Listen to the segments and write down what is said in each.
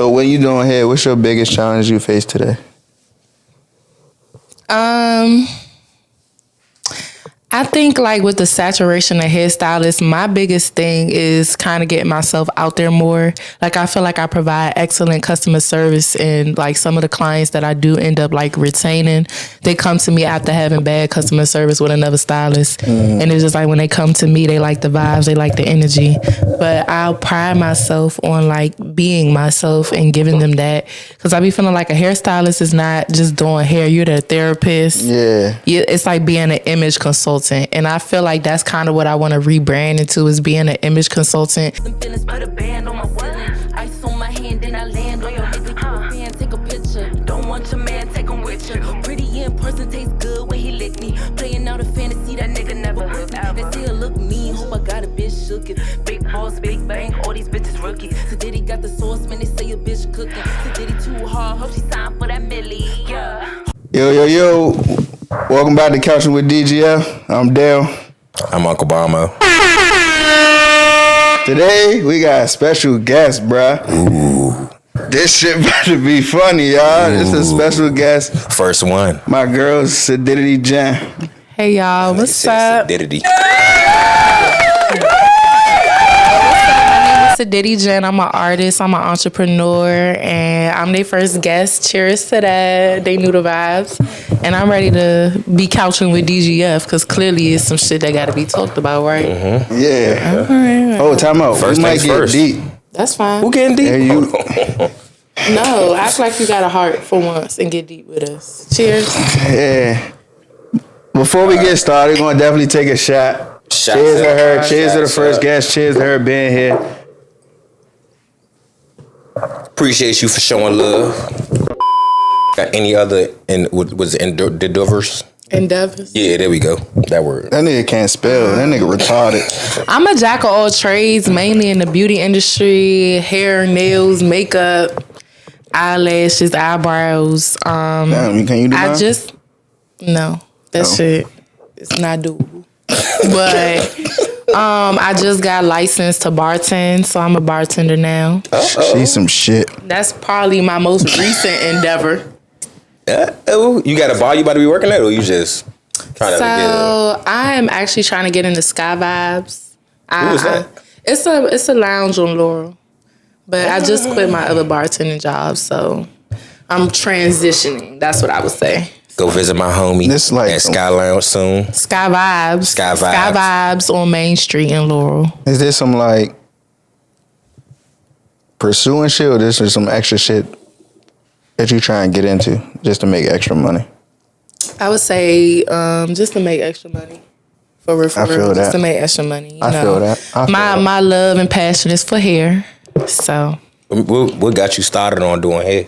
So when you doing hair, what's your biggest challenge you face today? I think like with the saturation of hairstylists, my biggest thing is kind of getting myself out there more. Like I feel like I provide excellent customer service, and like some of the clients that I do end up like retaining, they come to me after having bad customer service with another stylist. And it's just like when they come to me, they like the vibes, they like the energy. But I'll pride myself on like being myself and giving them that, because I be feeling like a hairstylist is not just doing hair. You're the therapist. Yeah. It's like being an image consultant. And I feel like that's kind of what I want to rebrand into, is being an image consultant. Put a band on my wallet. Ice on my hand, then I land on your nigga. You a fan, take a picture. Don't want your man, take him with you. Pretty in person, tastes good when he lick me. Playing out a fantasy, that nigga never with me. They still look mean, hope I got a bitch shookin'. Big boss, big bang, all these bitches rookies. Sidity got the sauce, man, they say a bitch cooking. Sidity too hard, hope she signed for that milli, yeah. Yo. Welcome back to Couchin With DGF. I'm Dale. I'm Uncle Obama. Today, we got a special guest, bruh. Ooh. This shit about to be funny, y'all. This is a special guest. First one. My girl, Sidity Jen. Hey y'all, what's up? Sidity. Sidity Jen. I'm an artist, I'm an entrepreneur, and I'm their first guest. Cheers to that. They knew the vibes. And I'm ready to be couching with DGF, because clearly it's some shit that got to be talked about, right? Mm-hmm. Yeah. All right. Oh, time out. First we might things get first. deep. That's fine. Who getting deep? Hey, you. No, act like you got a heart for once and get deep with us. Cheers. Yeah. Before we get started, we're going to definitely take a shot. Cheers to her. Cheers to the first guest. Cheers to her being here. Appreciate you for showing love. Got any other endeavors? Endeavors. Yeah, there we go. That word. That nigga can't spell. That nigga retarded. I'm a jack of all trades, mainly in the beauty industry, hair, nails, makeup, eyelashes, eyebrows. Damn, can you do that? No, that shit is not doable. But I just got licensed to bartend, so I'm a bartender now. She's some shit. That's probably my most recent endeavor. You got a bar you about to be working at, or you just trying to get it? I am actually trying to get into Sky Vibes. Who is that? It's a lounge on Laurel. But I just quit my other bartending job, so I'm transitioning. That's what I would say. Go visit my homie This like at Sky Lounge soon. Sky Vibes. Sky Vibes. Sky Vibes on Main Street in Laurel. Is there some like pursuing shit, or this is some extra shit that you try and get into just to make extra money? I would say just to make extra money. For real, I feel that. Just to make extra money. You I know. feel that. My love and passion is for hair. So What got you started on doing hair?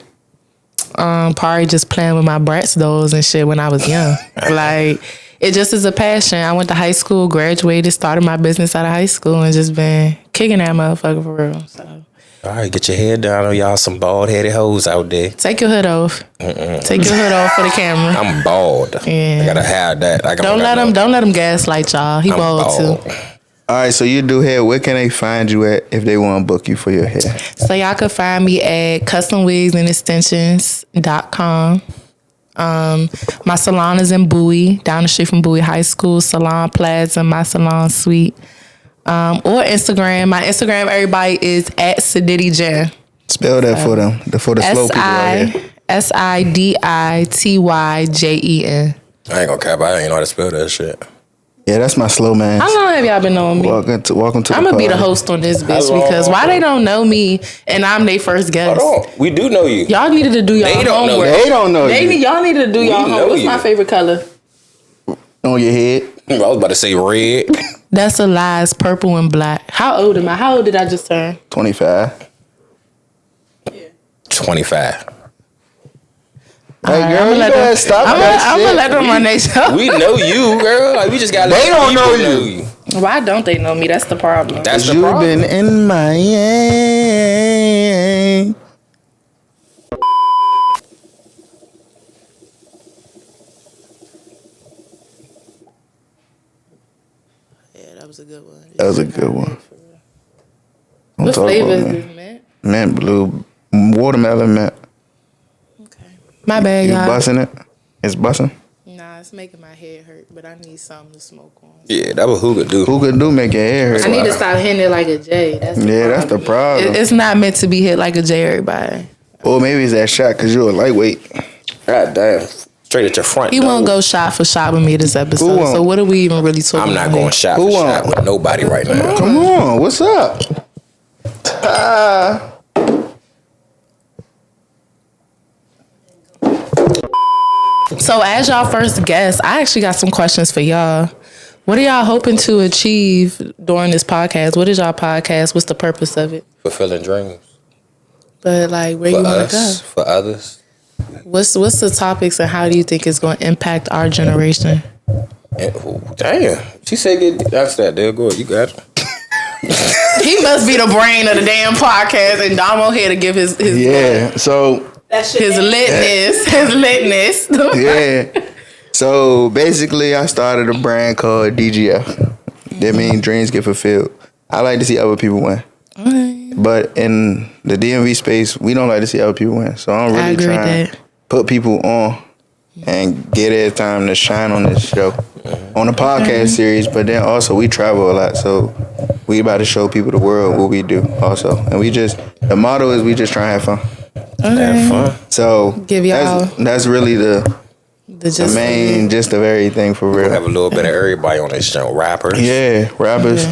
probably just playing with my Bratz dolls and shit when I was young. Like, it just is a passion. I went to high school, graduated, started my business out of high school, and just been kicking that motherfucker for real. So All right, get your head down on y'all some bald-headed hoes out there. take your hood off. Take your hood off for the camera. I'm bald. Yeah. I gotta hide that. Don't let him gaslight y'all. He I'm bald too. All right, so you do hair. Where can they find you at if they want to book you for your hair? So y'all can find me at customwigsandextensions.com. My salon is in Bowie, down the street from Bowie High School, Salon Plaza, my salon suite. Or Instagram. My Instagram, everybody, is at Sidity Jen. Spell that for them, for the slow people out here. SIDITYJEN. I ain't gonna cap. I ain't know how to spell that shit. Yeah, that's my slow man. How long have y'all been knowing me? Welcome to I'm gonna be the party. host on this bitch, because why they don't know me and I'm their first guest? Hold on. We do know you. Y'all needed to do y'all They don't know homework. They don't know you. Y'all needed to do y'all know homework. What's you. my favorite color? On your head. I was about to say red. That's a lie. It's purple and black. How old am I? How old did I just turn? 25. 25. Hey, girl, you gotta stop that I'm shit. gonna let them run their show. We know you, girl. Like, we just gotta They let don't people know you. Why don't they know me? That's the problem. That's the You've problem. been in Miami. Yeah, that was a good one. That was a good one. What flavor is this, man? Mint blue, watermelon mint. Okay. My bad, You y'all. busting it? It's busting? Nah, it's making my head hurt, but I need something to smoke on. Yeah, that what hookah do. Hookah do make your hair hurt. I need to stop hitting it like a J. That's the problem. It's not meant to be hit like a J, everybody. Or maybe it's that shot because you're a lightweight. God damn. Straight at your front. He won't go shot for shot with me this episode. won't? So what are we even really talking I'm about? not going shot Who for won't? shot with nobody right now. Come on, what's up? So as y'all first guest, I actually got some questions for y'all. What are y'all hoping to achieve during this podcast? What is y'all podcast? What's the purpose of it? Fulfilling dreams. But like, where For you want to us, go? for others. What's the topics and how do you think it's going to impact our generation? Damn. She said that's that. There go. You got it. He must be the brain of the damn podcast, and Damo here to give his Yeah, so his litness. yeah. So basically, I started a brand called DGF. That means dreams get fulfilled. I like to see other people win. But in the DMV space, we don't like to see other people win. So I'm really trying to put people on and get their time to shine on this show. On the podcast series, but then also we travel a lot. So we about to show people the world what we do also. And the motto is we just try and have fun. Have fun. So give y'all that's really the main gist of everything for real. We have a little bit of everybody on this show. Rappers. Yeah, rappers.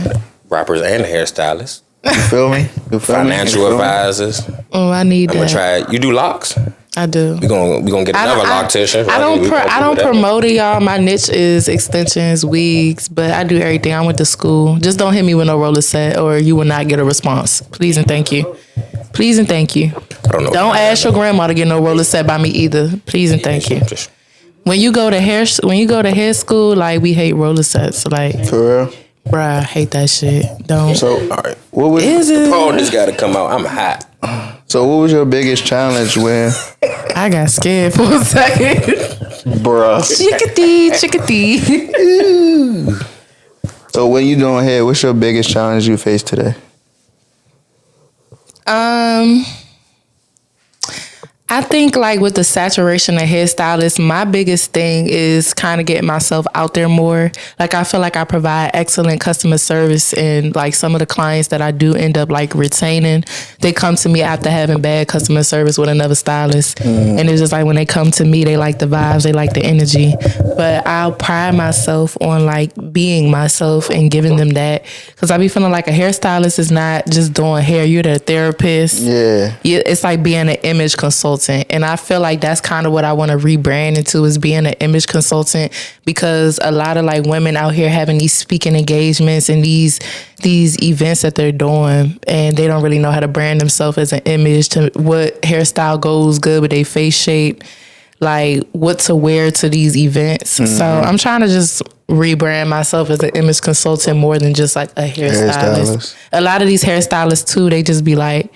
Rappers and hairstylists. You feel me? Financial advisors. Oh, I need I'm that. gonna try. You do locks? I do. We gonna get another loctician. I don't promote it, y'all. My niche is extensions, wigs, but I do everything. I went to school. Just don't hit me with no roller set, or you will not get a response. Please and thank you. Please and thank you. I don't know. Don't ask your grandma to get no roller set by me either. Please and thank you. When you go to hair school, like we hate roller sets. Like for real. Bruh, I hate that shit. Don't. So, all right. What was the phone just got to come out? I'm hot. So, what was your biggest challenge when? I got scared for a second. Bruh. Chickadee. So, when you doing hair, what's your biggest challenge you face today? I think like with the saturation of hairstylists, my biggest thing is kind of getting myself out there more. Like I feel like I provide excellent customer service, and like some of the clients that I do end up like retaining, they come to me after having bad customer service with another stylist. And it's just like when they come to me, they like the vibes, they like the energy. But I'll pride myself on like being myself and giving them that, because I be feeling like a hairstylist is not just doing hair. You're the therapist. Yeah. It's like being an image consultant. And I feel like that's kind of what I want to rebrand into, is being an image consultant, because a lot of like women out here having these speaking engagements and these events that they're doing, and they don't really know how to brand themselves as an image, to what hairstyle goes good with their face shape, like what to wear to these events. So I'm trying to just rebrand myself as an image consultant more than just like a hairstylist. A lot of these hairstylists too, they just be like,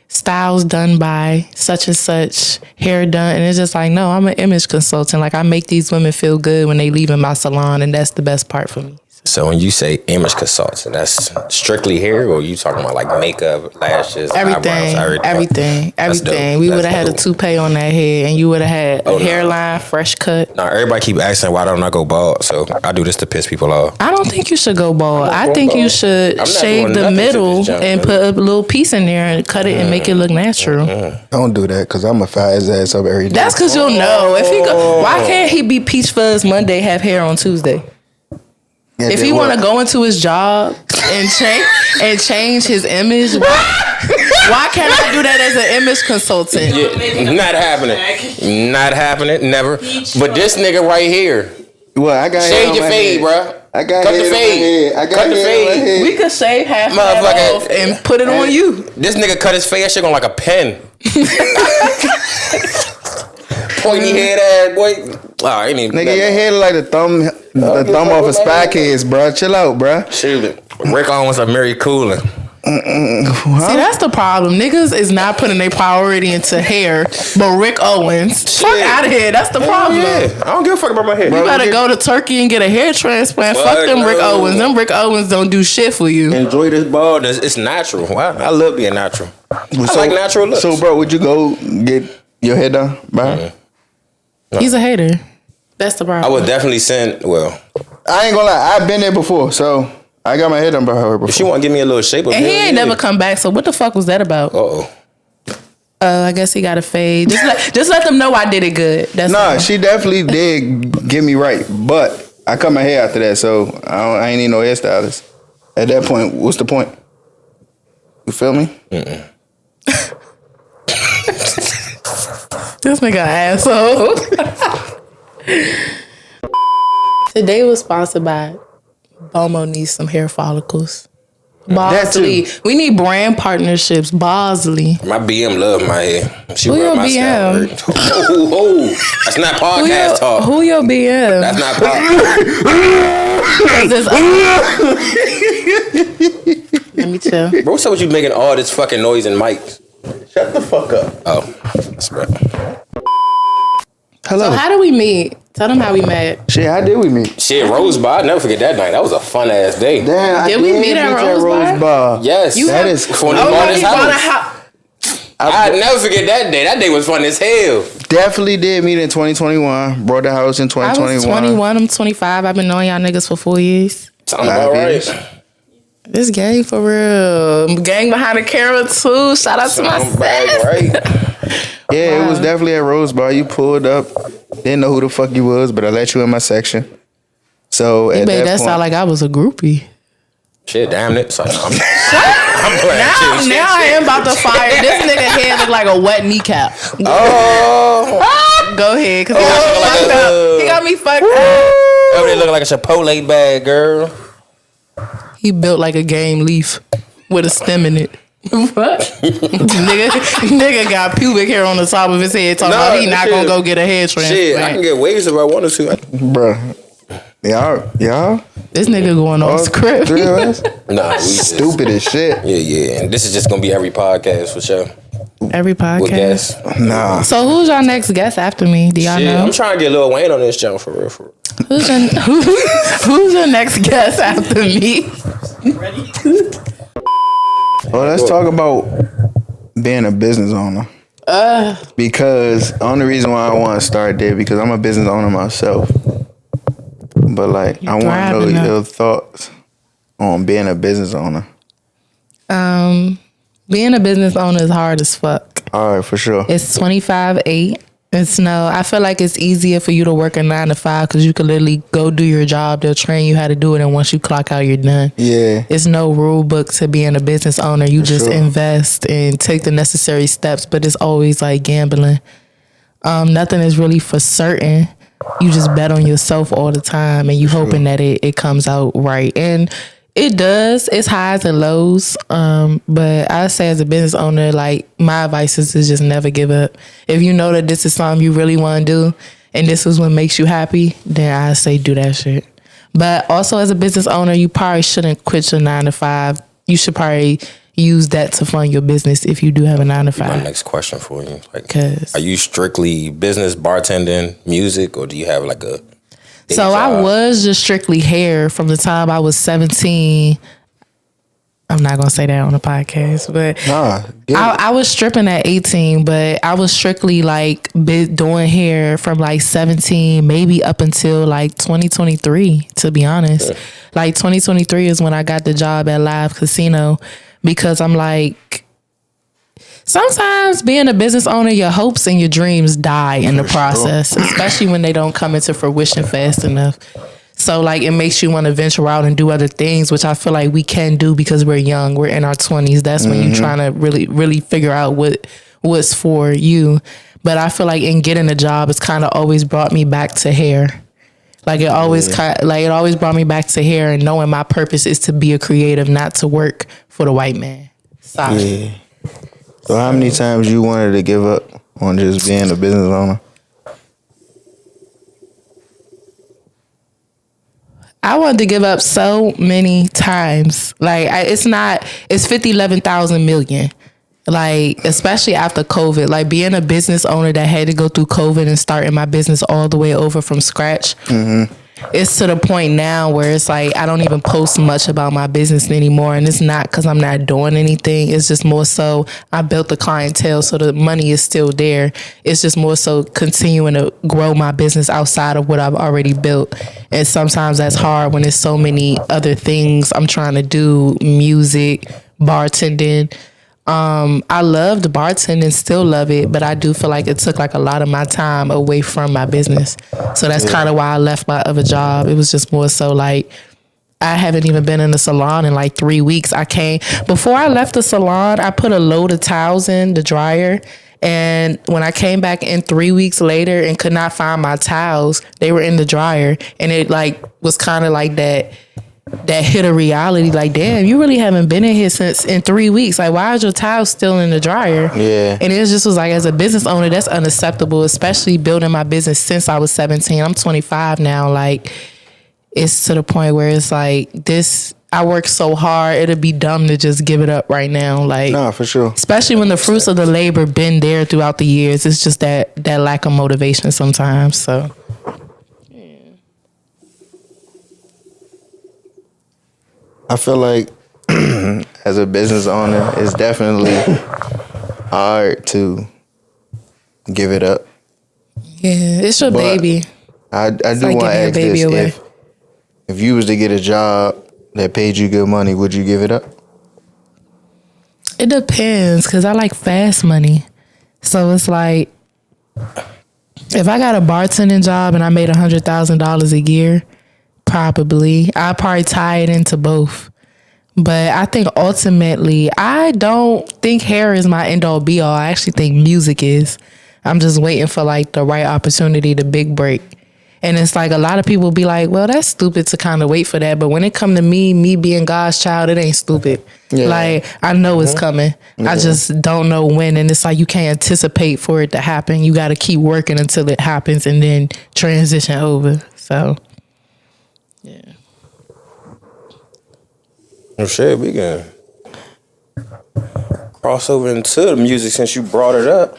styles done by such and such, hair done, and it's just like, no, I'm an image consultant. Like I make these women feel good when they leave in my salon, and that's the best part for me. So when you say image consultant, that's strictly hair, or you talking about like makeup, lashes, eyebrows, everything. We would have had a toupee on that head, and you would have had a hairline, fresh cut. Now everybody keep asking why don't I go bald, so I do this to piss people off. I don't think you should go bald. I think you should shave the middle and put a little piece in there and cut it and make it look natural. Don't do that, because I'm going to fire his ass up every day. That's because you'll know. If he go, why can't he be peach fuzz Monday, have hair on Tuesday? If he want to go into his job and change his image, why can't I do that as an image consultant? Yeah, not happening, never. But this nigga right here, well, I got shave your fade, bro. I got cut the fade. Cut the fade. We could shave half of that off and put it on you. This nigga cut his face shit on like a pen. Pointy head ass boy. Oh, ain't even. Nigga, your head like the thumb off a spy case, bro. Chill out, bro. Shoot it. Rick Owens or Mary Coolin. See, that's the problem. Niggas is not putting their priority into hair, but Rick Owens, fuck out of here. That's the problem. Yeah, I don't give a fuck about my hair. You better go to Turkey and get a hair transplant. Fuck them Rick Owens. Them Rick Owens don't do shit for you. Enjoy this baldness. It's natural. I love being natural. I like natural looks. So, bro, would you go get your hair done by her? No. He's a hater. That's the problem. I would definitely send. Well, I ain't gonna lie. I've been there before, so I got my hair done by her before. if she want to give me a little shape of and he ain't never come back. So what the fuck was that about? I guess he got a fade. Just let them know I did it good. That's all. She definitely did get me right, but I cut my hair after that, so I ain't need no hairstylist. At that point, what's the point? You feel me? This nigga asshole. Today was sponsored by Bomo needs some hair follicles. Bosley. We need brand partnerships. Bosley. My BM love my hair. She Who your my BM? That's not podcast talk. Who your BM? That's not podcast. Let me chill. Bro, what's up with you making all this fucking noise and mics? Shut the fuck up. Oh, that's right. Hello. So how do we meet? Tell them how we met. Shit, how did we meet? Shit, Rose Bar. I never forget that night. That was a fun ass day. Damn, Did we meet at Rose Bar? Yes. That is cool. When he bought his house. I'll never forget that day. That day was fun as hell. Definitely did meet in 2021. Brought the house in 2021. I was 21. I'm 25. I've been knowing y'all niggas for 4 years. Sound about right. This gang for real. Gang behind the camera too. Shout out to my sis. Right. Yeah, It was definitely at Rose Bar. You pulled up. Didn't know who the fuck you was, but I let you in my section. So You at made that point, sound like I was a groupie. Shit, damn it. So, I'm playing. Now I am about to fire. This nigga head look like a wet kneecap. Oh. Go ahead, cause he got me fucked up. Over there looking like a Chipotle bag, girl. He built like a game leaf with a stem in it. What? nigga got pubic hair on the top of his head talking about he not gonna go get a hair transplant. Shit, I can get waves if I wanted to. bruh. Y'all. This nigga going on script. Three of us? Nah, we Stupid as shit. Yeah. And this is just gonna be every podcast for sure. Every podcast. With guests. Nah. So who's your next guest after me? Do y'all know? I'm trying to get Lil Wayne on this channel for real. Who's your next guest after me? Well, let's talk about being a business owner. Because the only reason why I want to start there because I'm a business owner myself. But like, I want to know your thoughts on being a business owner. Being a business owner is hard as fuck. All right, for sure. It's 25/8. I feel like it's easier for you to work a 9 to 5 because you can literally go do your job. They'll train you how to do it, and once you clock out, you're done. Yeah. It's no rule book to being a business owner. You just invest and take the necessary steps, but it's always like gambling. Nothing is really for certain. You just bet on yourself all the time, and you hoping that it comes out right. And it does. It's highs and lows. But I say as a business owner, like my advice is to just never give up. If you know that this is something you really want to do and this is what makes you happy, then I say do that shit. But also as a business owner, you probably shouldn't quit your 9 to 5. You should probably use that to fund your business if you do have a 9 to 5. My next question for you. Like, are you strictly business, bartending, music, or do you have like a So I was just strictly hair from the time I was 17. I'm not going to say that on the podcast, but I was stripping at 18, but I was strictly like doing hair from like 17, maybe up until like 2023, to be honest. Yeah. Like 2023 is when I got the job at Live Casino because I'm like, sometimes being a business owner, your hopes and your dreams die in the process, especially when they don't come into fruition fast enough. So like it makes you want to venture out and do other things, which I feel like we can do because we're young. We're in our 20s. That's when you're trying to really figure out what's for you. But I feel like in getting a job, it's kind of always brought me back to hair. Like it always it always brought me back to hair and knowing my purpose is to be a creative, not to work for the white man. Sorry. Yeah. So how many times you wanted to give up on just being a business owner? I wanted to give up so many times. Like it's 50, 11,000 million. Like, especially after COVID, like being a business owner that had to go through COVID and starting my business all the way over from scratch. it's to the point now where it's like I don't even post much about my business anymore, and it's not because I'm not doing anything. It's just more so I built the clientele, so the money is still there. It's just more so continuing to grow my business outside of what I've already built, and sometimes that's hard when there's so many other things I'm trying to do, music, bartending. I loved bartending, still love it, but I do feel like it took like a lot of my time away from my business. So that's kind of why I left my other job. It was just more so like I haven't even been in the salon in like 3 weeks. Before I left the salon, I put a load of towels in the dryer. And when I came back in 3 weeks later and could not find my towels, they were in the dryer. And it like was kind of like that hit of reality, like, damn, you really haven't been in here in 3 weeks. Like, why is your towel still in the dryer? Yeah. And it just was like, as a business owner, that's unacceptable, especially building my business since I was 17. I'm 25 now. Like, it's to the point where it's like, I work so hard, it'd be dumb to just give it up right now. Like, No, for sure. especially when the fruits of the labor been there throughout the years. It's just that lack of motivation sometimes. So I feel like as a business owner, it's definitely hard to give it up. yeah, it's your But baby. I do like want to giving your ask baby away. this: if you was to get a job that paid you good money, would you give it up? It depends, because I like fast money. So it's like, if I got a bartending job and I made $100,000 a year, I'd probably tie it into both. But I think ultimately, I don't think hair is my end all be all. I actually think music is. I'm just waiting for like the right opportunity, the big break. And it's like a lot of people be like, well, that's stupid to kind of wait for that. But when it come to me being God's child, it ain't stupid. Yeah. Like, I know it's coming. I just don't know when. And it's like you can't anticipate for it to happen. You got to keep working until it happens and then transition over. So, yeah. Well, shit, we can cross over into the music since you brought it up.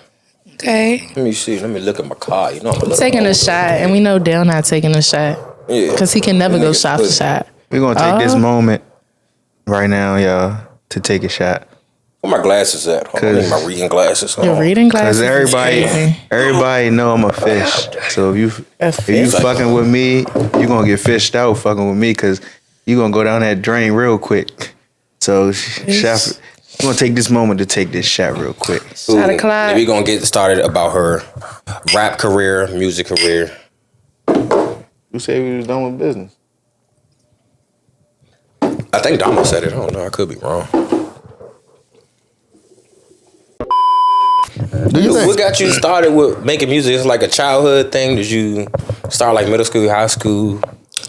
Okay. Let me see. Let me look at my car. You know, I'm Taking a shot, and we know Dale not taking a shot. Yeah. Because he can never go shot for shot. We're going to take this moment right now, y'all, to take a shot. Where my glasses at? I need my reading glasses. Your reading glasses. Because everybody know I'm a fish. So if you fucking with me, you going to get fished out fucking with me because you going to go down that drain real quick. So, Chef, we're going to take this moment to take this shot real quick. Shot o'clock. Then we going to get started about her rap career, music career. Who said we was done with business? I think Dama said it. I don't know. I could be wrong. What got you started with making music? It's like a childhood thing. Did you start like middle school, high school?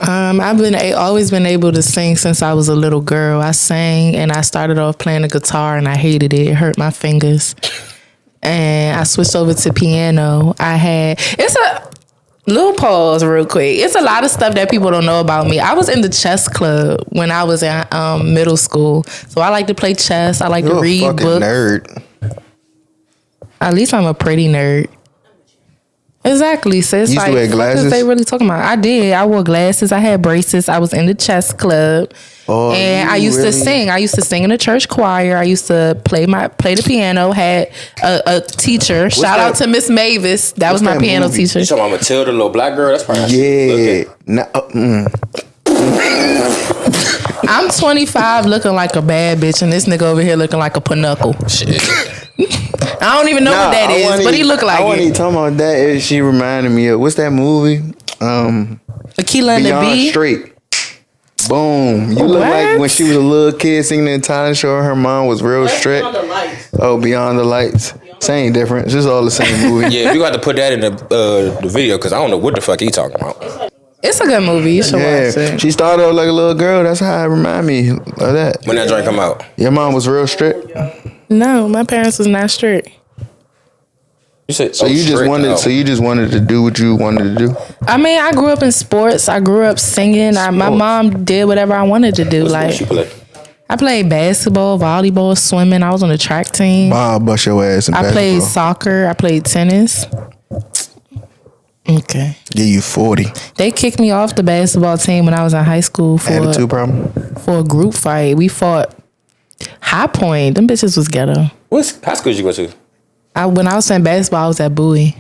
I've always been able to sing since I was a little girl. I sang and I started off playing the guitar and I hated it. It hurt my fingers. And I switched over to piano. It's a little pause real quick. It's a lot of stuff that people don't know about me. I was in the chess club when I was in middle school. So I like to play chess. I like to read You're a fucking books. nerd. At least I'm a pretty nerd. Exactly. So it's You used to wear what glasses? is they really talking about? I did. I wore glasses. I had braces. I was in the chess club. Oh, and I used to sing. I used to sing in the church choir. I used to play the piano. Had a teacher. Shout out to Miss Mavis. That was my piano teacher. You talking about Matilda, little black girl? That's probably Yeah. I'm 25 looking like a bad bitch, and this nigga over here looking like a pinochle. Shit. I don't even know what that is, but he look like I wasn't it. even talking about that. She reminded me of, what's that movie? Aquila and the Beyond Bee. Straight. Boom. You look like when she was a little kid singing the talent show, her mom was real strict. Oh, Beyond the Lights. Same difference. It's all the same movie. Yeah, you got to put that in the video because I don't know what the fuck he talking about. It's a good movie. You should watch it. She started off like a little girl. That's how it remind me of that. When that joint come out? Your mom was real strict? No, my parents was not strict. You said So you just wanted to do what you wanted to do? I mean, I grew up in sports. I grew up singing. My mom did whatever I wanted to do. What Like you play? I played basketball, volleyball, swimming. I was on the track team. Bob bust your ass in I basketball. played soccer. I played tennis. Okay. Give you 40. They kicked me off the basketball team when I was in high school Attitude problem? for a group fight. We fought High Point. Them bitches was ghetto. What high school did you go to? When I was playing basketball, I was at Bowie.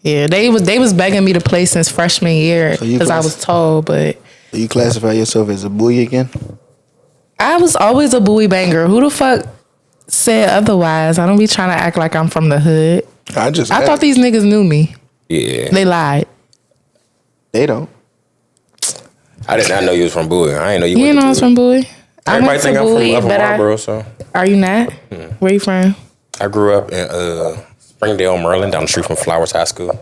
Yeah, they was begging me to play since freshman year because I was tall, but Do you classify yourself as a boy again? I was always a Bowie banger. Who the fuck said otherwise? I don't be trying to act like I'm from the hood. I thought these niggas knew me. Yeah. They lied. They don't. I did not know you was from Bowie. I didn't know you. You know I was from Bowie. Everybody think I'm from Upper Marlboro, so. Are you not? Where you from? I grew up in Springdale, Maryland, down the street from Flowers High School.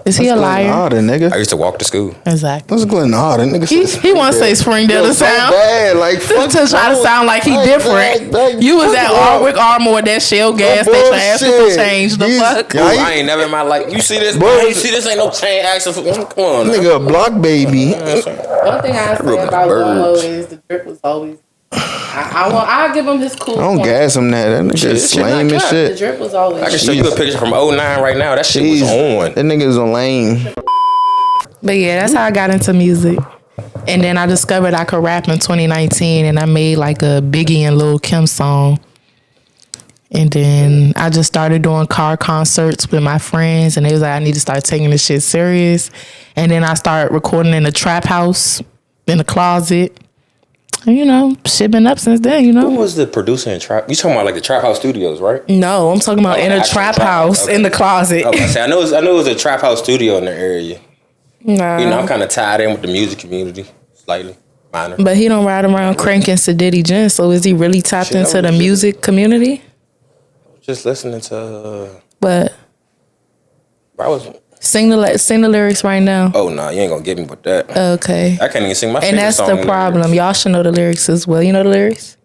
Is he a liar? Nigga. I used to walk to school. Exactly. What's going on? That nigga He want to say Springdale to sound bad. Like, fuck to try to sound like he different. You was at Warwick Armour, that Shell gas station, asking for change. The fuck? I ain't never in my life. You see this? You see this? Ain't no chain action. Come on, nigga, a block baby. One thing I say about Lomo is the drip was always. I'll give him his cool. I don't gas him that. That nigga is lame as shit. The drip was always. I can show you a picture from 09 right now. That shit was on. That nigga is on lame. But yeah, that's how I got into music. And then I discovered I could rap in 2019, and I made like a Biggie and Lil' Kim song. And then I just started doing car concerts with my friends, and they was like, I need to start taking this shit serious. And then I started recording in the trap house, in the closet. And, you know, shit been up since then, you know. Who was the producer in Trap? You talking about like the Trap House Studios, right? No, I'm talking about in a trap house, in the closet. Okay, I know it was a Trap House studio in the area. Nah. You know, I'm kind of tied in with the music community, slightly minor. But he don't ride around cranking Sidity Jen, so is he really tapped into the music community? Just listening to... But... I was... Sing the lyrics right now. Oh, no, you ain't gonna get me with that. Okay. I can't even sing my favorite song. And that's song the problem. Lyrics. Y'all should know the lyrics as well. You know the lyrics?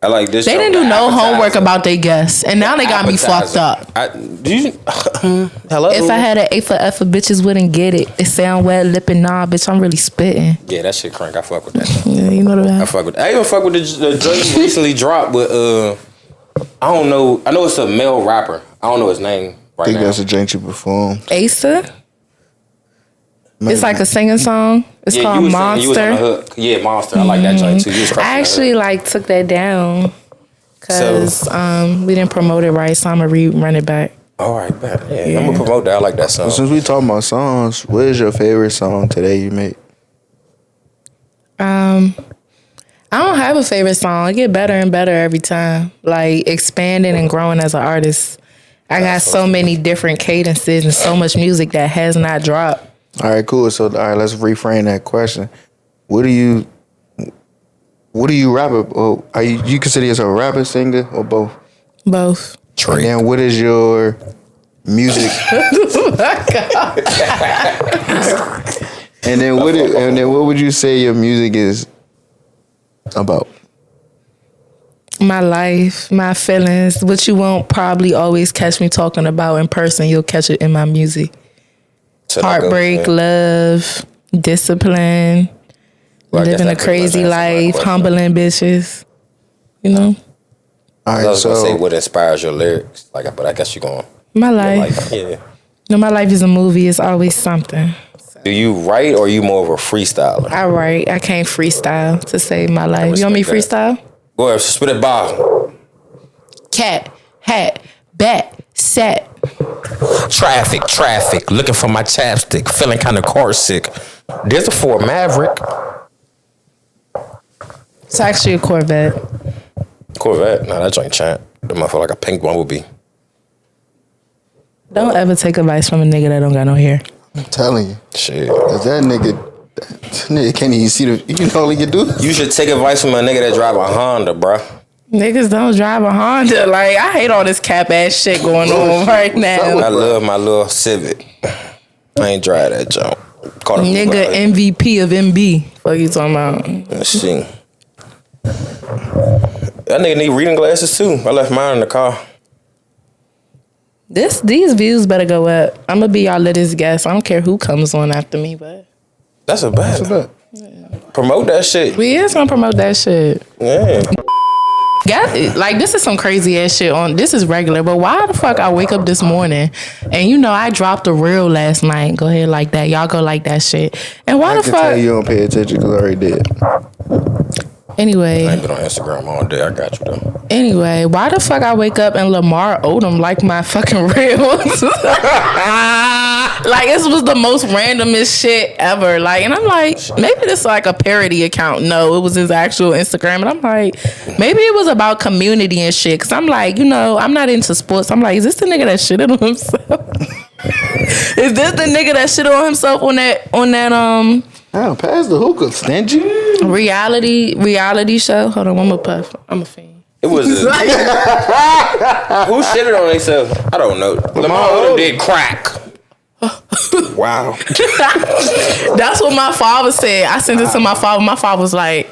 I like this. They didn't do no homework about their guests, and now they got me fucked up. Hello? If I had an A for F, bitches wouldn't get it. It sound wet, lip and nah, bitch, I'm really spitting. Yeah, that shit crank. I fuck with that. Yeah, you know that. I fuck with that. I even fuck with the joint recently dropped with, I don't know. I know it's a male rapper. I don't know his name. I think that's a joint you perform. Asa? Maybe. It's like a singing song. It's called Monster. You was on the hook. Yeah, Monster. I like that joint too. I actually took that down because we didn't promote it right, so I'm gonna rerun it back. All right, bet. Yeah, I'm gonna promote that. I like that song. Since we talking about songs, what is your favorite song today you made? I don't have a favorite song. I get better and better every time. Like expanding and growing as an artist. I got so many different cadences and so much music that has not dropped. All right, cool. So, all right, let's reframe that question. What do you rap? Or are you consider yourself a rapper, singer, or both? Both. And then what is your music? and then what would you say your music is about? My life, my feelings, what you won't probably always catch me talking about in person, you'll catch it in my music. Heartbreak, love, discipline, living a crazy life, humbling bitches, you know? All right, I was gonna say what inspires your lyrics, but I guess you're going. My life. Yeah. No, my life is a movie. It's always something. Do you write or are you more of a freestyler? I write. I can't freestyle to save my life. You want me to freestyle? Go ahead, spit it by. Cat, hat, bat, set. Traffic, looking for my chapstick, feeling kind of car sick. There's a Ford Maverick. It's actually a Corvette. Nah, that joint chant. That motherfucker like a pink bumblebee. Don't ever take advice from a nigga that don't got no hair. I'm telling you. Shit. Cause that nigga can't even see you know all he can do? You should take advice from a nigga that drive a Honda, bruh. Niggas don't drive a Honda. I hate all this cap ass shit going on right now. I love my little Civic. I ain't drive that junk. Nigga MVP of MB. Fuck you talking about? Let's see. That nigga need reading glasses too. I left mine in the car. These views better go up. I'm gonna be y'all latest guest. I don't care who comes on after me, but that's a bet. Yeah. Promote that shit. We is gonna promote that shit. Yeah. Like, this is some crazy ass shit this is regular, but why the fuck I wake up this morning and you know I dropped a reel last night. Go ahead like that. Y'all go like that shit. And why the fuck? I can tell you don't pay attention because I already did. Anyway. I ain't been on Instagram all day. I got you though. Anyway, why the fuck I wake up and Lamar Odom like my fucking reels? Like, this was the most randomest shit ever. Like, and I'm like, maybe this is like a parody account. No, it was his actual Instagram. And I'm like, maybe it was about community and shit. Cause I'm like, you know, I'm not into sports. I'm like, is this the nigga that shitted on himself? Is this the nigga that shitted on himself on that Oh, pass the hookah, stingy. reality show? Hold on, one more puff. I'm a fiend. It was who shitted on themselves? I don't know. Lamar Odom did crack. Wow. That's what my father said. I sent it to my father. My father was like,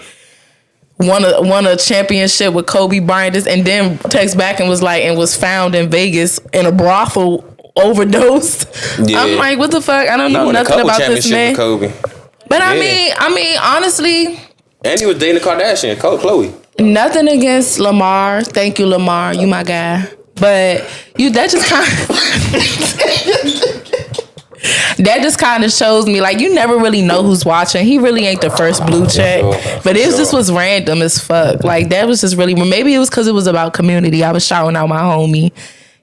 won a championship with Kobe Bryant, and then text back and was like, and was found in Vegas in a brothel, overdosed. Yeah. I'm like, what the fuck? I don't know nothing about this man. With Kobe. But yeah. I mean, honestly. And he was dating the Kardashian, Khloe. Nothing against Lamar. Thank you, Lamar. You my guy. But that just kind of shows me, like, you never really know who's watching. He really ain't the first blue check. But this was random as fuck. Like, that was just really, maybe it was because it was about community. I was shouting out my homie.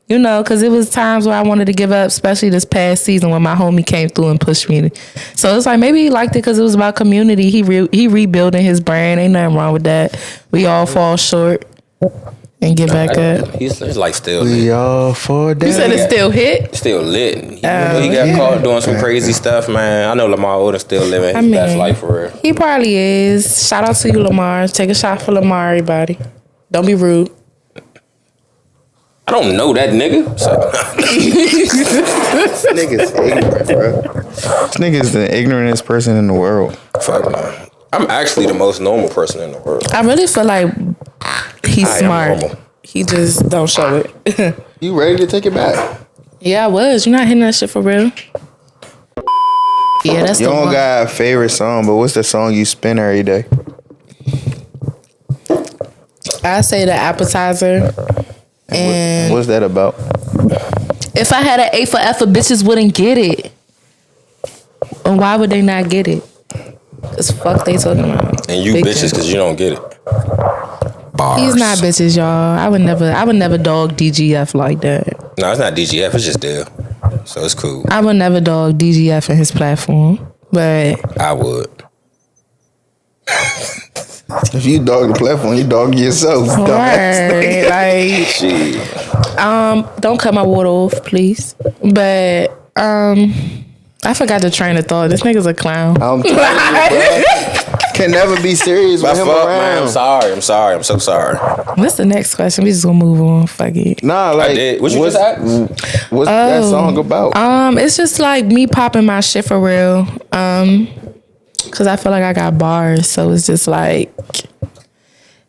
You know, because it was times where I wanted to give up, especially this past season when my homie came through and pushed me. So it's like, maybe he liked it because it was about community. He rebuilding his brand. Ain't nothing wrong with that. We all fall short and get back up. He's like still lit. We all fall down. You said it's still hit? Still lit. He got caught doing some crazy stuff, man. I know Lamar Odom still living his best life for real. He probably is. Shout out to you, Lamar. Take a shot for Lamar, everybody. Don't be rude. I don't know that nigga. So. This nigga's ignorant, bro. This nigga's the ignorantest person in the world. Fuck no. I'm actually the most normal person in the world. I really feel like he's smart. He just don't show it. You ready to take it back? Yeah, I was. You're not hitting that shit for real. Yeah, that's you the one. You don't got a favorite song, but what's the song you spin every day? I say the appetizer. And what's that about? If I had an A for effort, bitches wouldn't get it. And why would they not get it? Cause fuck they talking about. And you bitches because you don't get it. Bars. He's not bitches, y'all. I would never dog DGF like that. No, it's not DGF. It's just Dale. So it's cool. I would never dog DGF in his platform, but I would. If you dog the platform, you dog yourself. Right. Like, shit. Don't cut my water off, please. But I forgot the train of thought. This nigga's a clown. I'm telling you, bro. Can never be serious with him around. Man, I'm sorry. I'm so sorry. What's the next question? We just gonna move on. Fuck it. Nah, like what you just asked? What's that song about? It's just like me popping my shit for real. Cause I feel like I got bars, so it's just like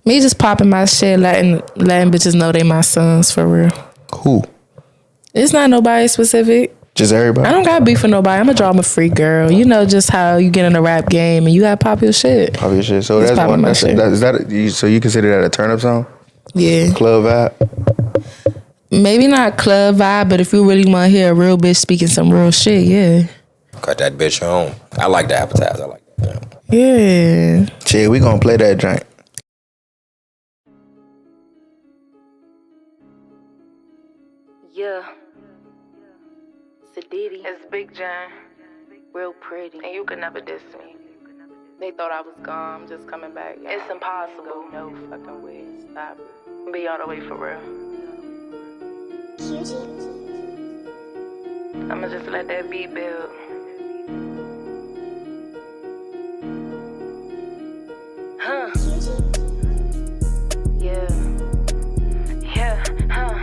me just popping my shit, letting bitches know they my sons for real. Who? It's not nobody specific. Just everybody. I don't got beef with nobody. I'm a drama-free girl. You know just how you get in the rap game and you gotta pop your shit. Pop your shit. So just that's one. So you consider that a turn-up song? Yeah. Club vibe? Maybe not club vibe, but if you really want to hear a real bitch speaking some real shit, yeah. Cut that bitch home. I like the appetizer. I like that. Yeah. Shit, we gonna play that joint. Yeah. Sidity. It's Big Jen. Real pretty. And you could never diss me. They thought I was gone. I'm just coming back. Y'all. It's impossible. No fucking way. Stop. Be all the way for real. I'ma just let that beat build. Huh. Yeah. Yeah. Huh.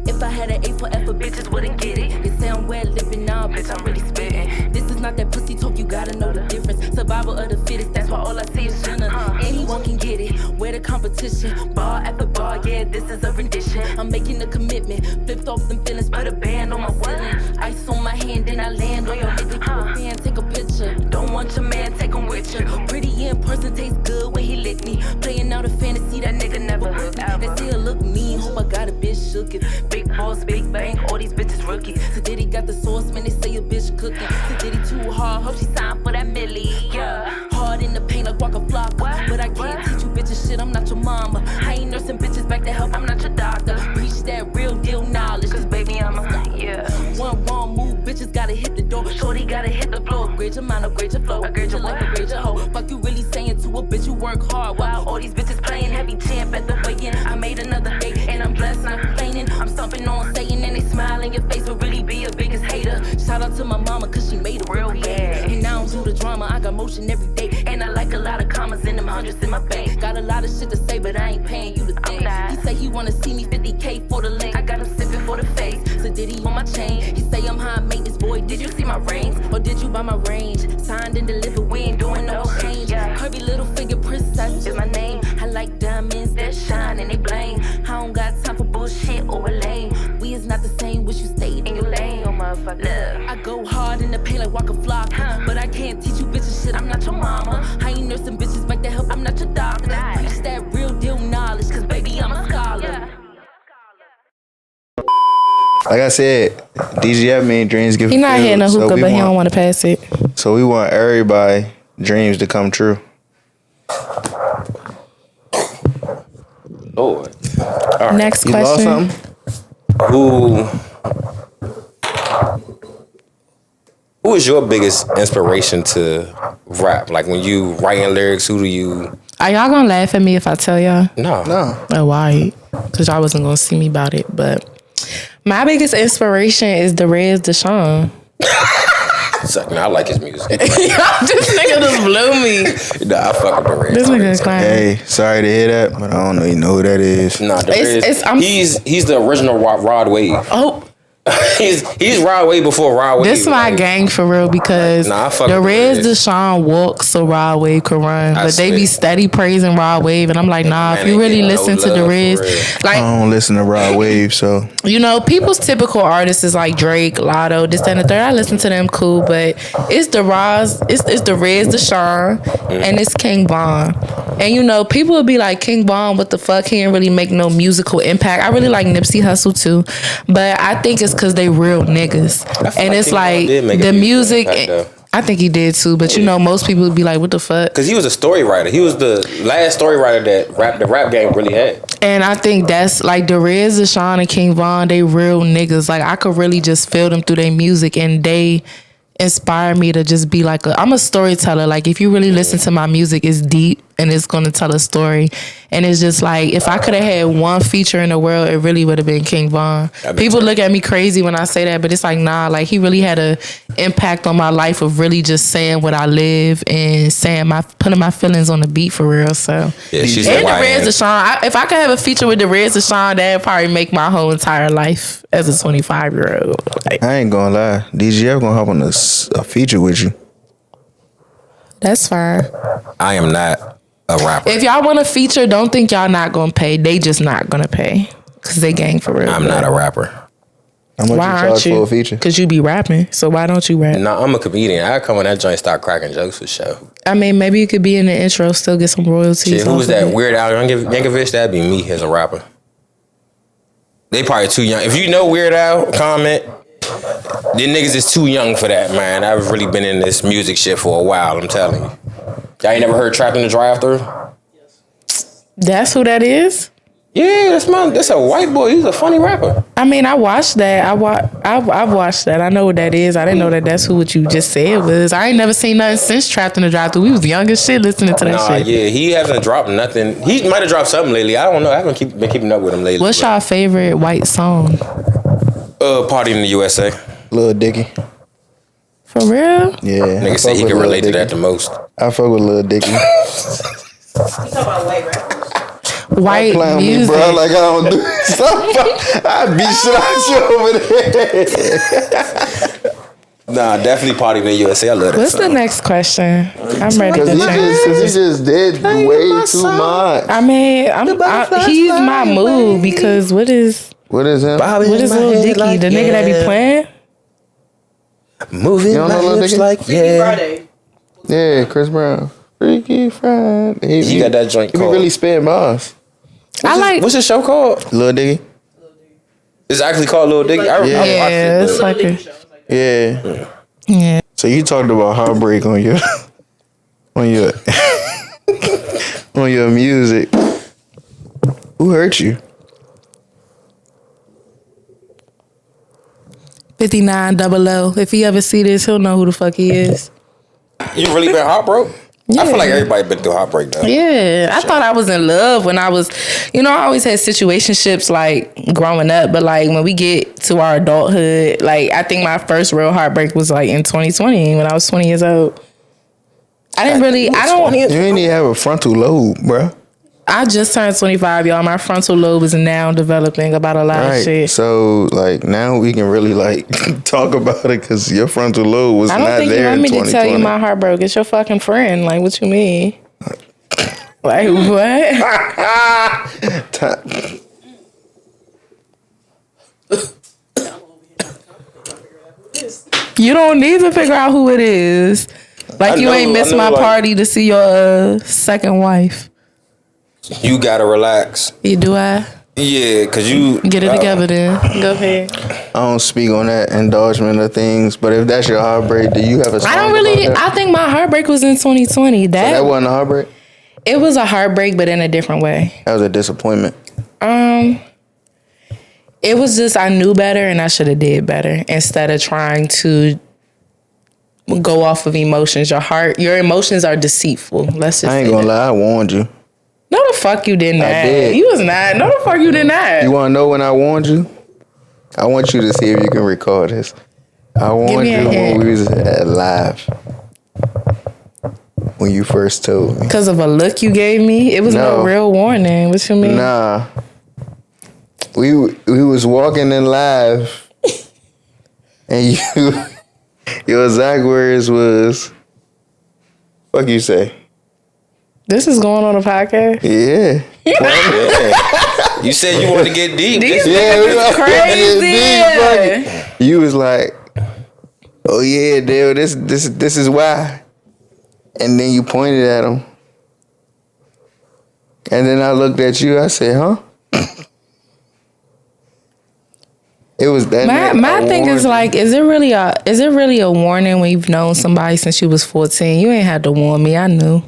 If I had an A for effort, bitches wouldn't get it. It sound well living now, bitch, I'm really spitting. This is not that pussy talk, you gotta know the difference. Survival of the fittest, that's why all I see is Jenna. Anyone can get it. where the competition? Bar after bar, yeah, this is a rendition. I'm making a commitment, flipped off them feelings, put a band on my ceiling. Ice on my hand, then I land on your nigga. You a fan, take a picture. Don't want your man, take him with you. Pretty in person, tastes good when he lick me. Playing out a fantasy, that nigga never with me. They still look mean, hope I got a bitch shook it. Big boss, big bang, all these bitches rookies. Sidity got the sauce, man, they say a bitch cooking. Sidity too hard, hope she signed for that milli, yeah. Hard in the paint like Waka Flocka. But I can't teach you bitches shit, I'm not your mama. I ain't nursing bitches back to help, I'm not your doctor. Preach that real deal knowledge, cause baby I'm a, yeah. One wrong move, bitches gotta hit the door. Shorty gotta hit the floor. Grade your mind, upgrade your flow. Upgrade your life, upgrade your hoe. Fuck you really saying to a bitch you work hard. While all these bitches playing heavy champ at the weigh-in. I made another day and I'm blessed, not complaining. I'm stomping on saying and they smile in your face will really be your biggest hater. Shout out to my mama cause she made a real game. And I don't do the drama, I got motion every day. And I like a lot of commas in them hundreds in my bank. Got a lot of shit to say but I ain't paying you to think. He say he wanna see me 50K for the link. I got him sipping for the face. So did he on my chain? He say I'm high maintenance, boy. Did you see my rings? Or did you buy my range? Signed and delivered, we ain't doing no change. Curvy little figure princess is my name. I like diamonds that shine and they blame. I don't got time for bullshit or lame. We is not the same, wish you stayed in your lane. Oh motherfucker, look, I go hard in the paint like Waka Flocka. But I can't teach you bitches shit, I'm not your mama. I ain't nursing bitches back to help, I'm not your doctor. Preach that real deal knowledge, cause baby I'm a scholar. Like I said, DGF mean dreams get fulfilled. He not hitting a hookah, but he don't want to pass it. So we want everybody dreams to come true. Lord. All right. Next You question. lost something? Who is your biggest inspiration to rap? Like when you writing lyrics, who do you? Are y'all gonna laugh at me if I tell y'all? No. Oh, why? Because y'all wasn't gonna see me about it. But my biggest inspiration is the Rez Deshaun. I like his music. This nigga just blew me. Nah, I fuck with the Rez. This nigga is crying. Hey, sorry to hear that, but I don't even know who that is. Nah, the Rez. He's the original Rod Wave. Oh. he's Rod Wave before Rod Wave. This my gang for real because the Rez Deshaun walks so Rod Wave could run, but they be steady praising Rod Wave, and I'm like, nah. Man, if you really listen to the Rez, like I don't listen to Rod Wave, so you know, people's typical artists is like Drake, Lotto, this and the third. I listen to them, cool, but it's the Rez Deshaun, and it's King Von, and you know, people will be like, King Von, what the fuck? He didn't really make no musical impact. I really like Nipsey Hussle too, but I think it's because they real niggas, and it's like the music. I think he did too, but you know, most people would be like, "What the fuck?" Because he was a story writer. He was the last story writer that the rap game really had. And I think that's like the Rez Deshaun and King Von. They real niggas. Like I could really just feel them through their music, and they inspire me to just be like I'm a storyteller. Like if you really listen to my music, it's deep and it's gonna tell a story. And it's just like if I could have had one feature in the world, it really would have been King Von. People look at me crazy when I say that, but it's like nah, like he really had a impact on my life of really just saying what I live and saying putting my feelings on the beat for real. So yeah, she's and the Rez Deshaun. If I could have a feature with the Rez Deshaun, that'd probably make my whole entire life as a 25-year-old. Like, I ain't gonna lie, DGF gonna hop on a feature with you. That's fine. I am not a rapper. If y'all want a feature, don't think y'all not gonna pay. They just not gonna pay because they gang for real. I'm not a rapper. How much why you aren't charge you? for a feature? Because you be rapping. So why don't you rap? Nah, I'm a comedian. I come on that joint, start cracking jokes for sure. I mean, maybe you could be in the intro, still get some royalties. Shit, who was that? Weird Al Yankovic? That'd be me as a rapper. They probably too young. If you know Weird Al, comment. The niggas is too young for that, man. I've really been in this music shit for a while, I'm telling you. Y'all ain't never heard Trapped in the Drive-Thru? That's who that is? Yeah, that's a white boy. He's a funny rapper. I mean, I watched that. I've watched that. I know what that is. I didn't know that's who what you just said was. I ain't never seen nothing since Trapped in the Drive-Thru. We was young as shit listening to that shit. Yeah, he hasn't dropped nothing. He might have dropped something lately. I don't know. I haven't been keeping up with him lately. What's y'all favorite white song? Party in the USA. Lil Dicky. For real? Yeah. Nigga said he can relate to that the most. I fuck with Lil Dicky. You talking about white rappers? White music. Me, bro, like I don't do something. I beat shit out you over there. Nah, definitely party in USA. I love that. What's song. the next question? I'm ready Because to change. he just did way too much. I mean, he's my mood because what is him? Lil Dicky? Like, the nigga that be playing? Moving You don't know my Lil hips Dicky? like Friday. Yeah, Chris Brown. Freaky Friday. He got that joint He be called. really spitting bars. What's his show called? Lil Dicky. It's actually called Lil Dicky. I watched Yeah, it. it's like a, Yeah. So you talked about heartbreak on your on your on your music. Who hurt you? 5900. If he ever see this, he'll know who the fuck he is. You really been heartbroken? Yeah. I feel like everybody been through heartbreak though. Yeah, I thought I was in love when I was, I always had situationships like growing up, but like when we get to our adulthood, like I think my first real heartbreak was like in 2020 when I was 20 years old. You ain't even have a frontal lobe, bruh. I just turned 25, y'all. My frontal lobe is now developing about a lot of shit. So like now we can really like talk about it because your frontal lobe was I not don't think you there want in me to 2020. tell you my heartbreak. It's your fucking friend. Like, what you mean? Like, what? You don't need to figure out who it is. Like, you ain't missed my party to see your second wife. You gotta relax. You do I? Yeah, cause you Get it together then. Go ahead. I don't speak on that indulgement of things, but if that's your heartbreak, do you have a song I don't really. about that? I think my heartbreak was in 2020. So that wasn't a heartbreak? It was a heartbreak, but in a different way. That was a disappointment. It was just I knew better and I should have did better instead of trying to go off of emotions. Your emotions are deceitful. Let's just I ain't say gonna that. lie, I warned you. No, the fuck you did not. did. You was not. No, the fuck you did not. You wanna know when I warned you? I want you to see if you can recall this. I warned me a you when hint. we was at live. When you first told me. Because of a look you gave me, it was no real warning. What you mean? Nah. We was walking in live and your exact words was, fuck you say? This is going on a podcast? Yeah. yeah. You said you wanted to get deep. These Yeah, niggas is crazy. You was like, oh yeah, Dale, this is why. And then you pointed at him. And then I looked at you, I said, huh? It was that. My thing is like, is it really a warning when you've known somebody since you was 14? You ain't had to warn me. I knew.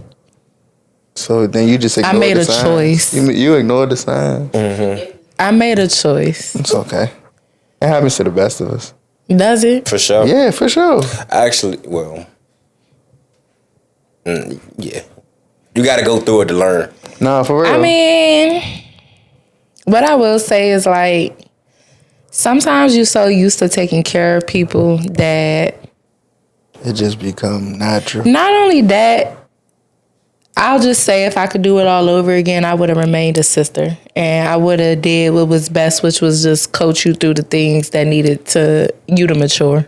So then you just ignored I made the a signs. choice. You ignored the sign. I made a choice. It's okay. It happens to the best of us. Does it? For sure. Yeah, for sure. Actually, well, yeah. You got to go through it to learn. Nah, for real. I mean, what I will say is like, sometimes you're so used to taking care of people that it just become natural. not only that, I'll just say if I could do it all over again, I would have remained a sister. And I would have did what was best, which was just coach you through the things that needed you to mature.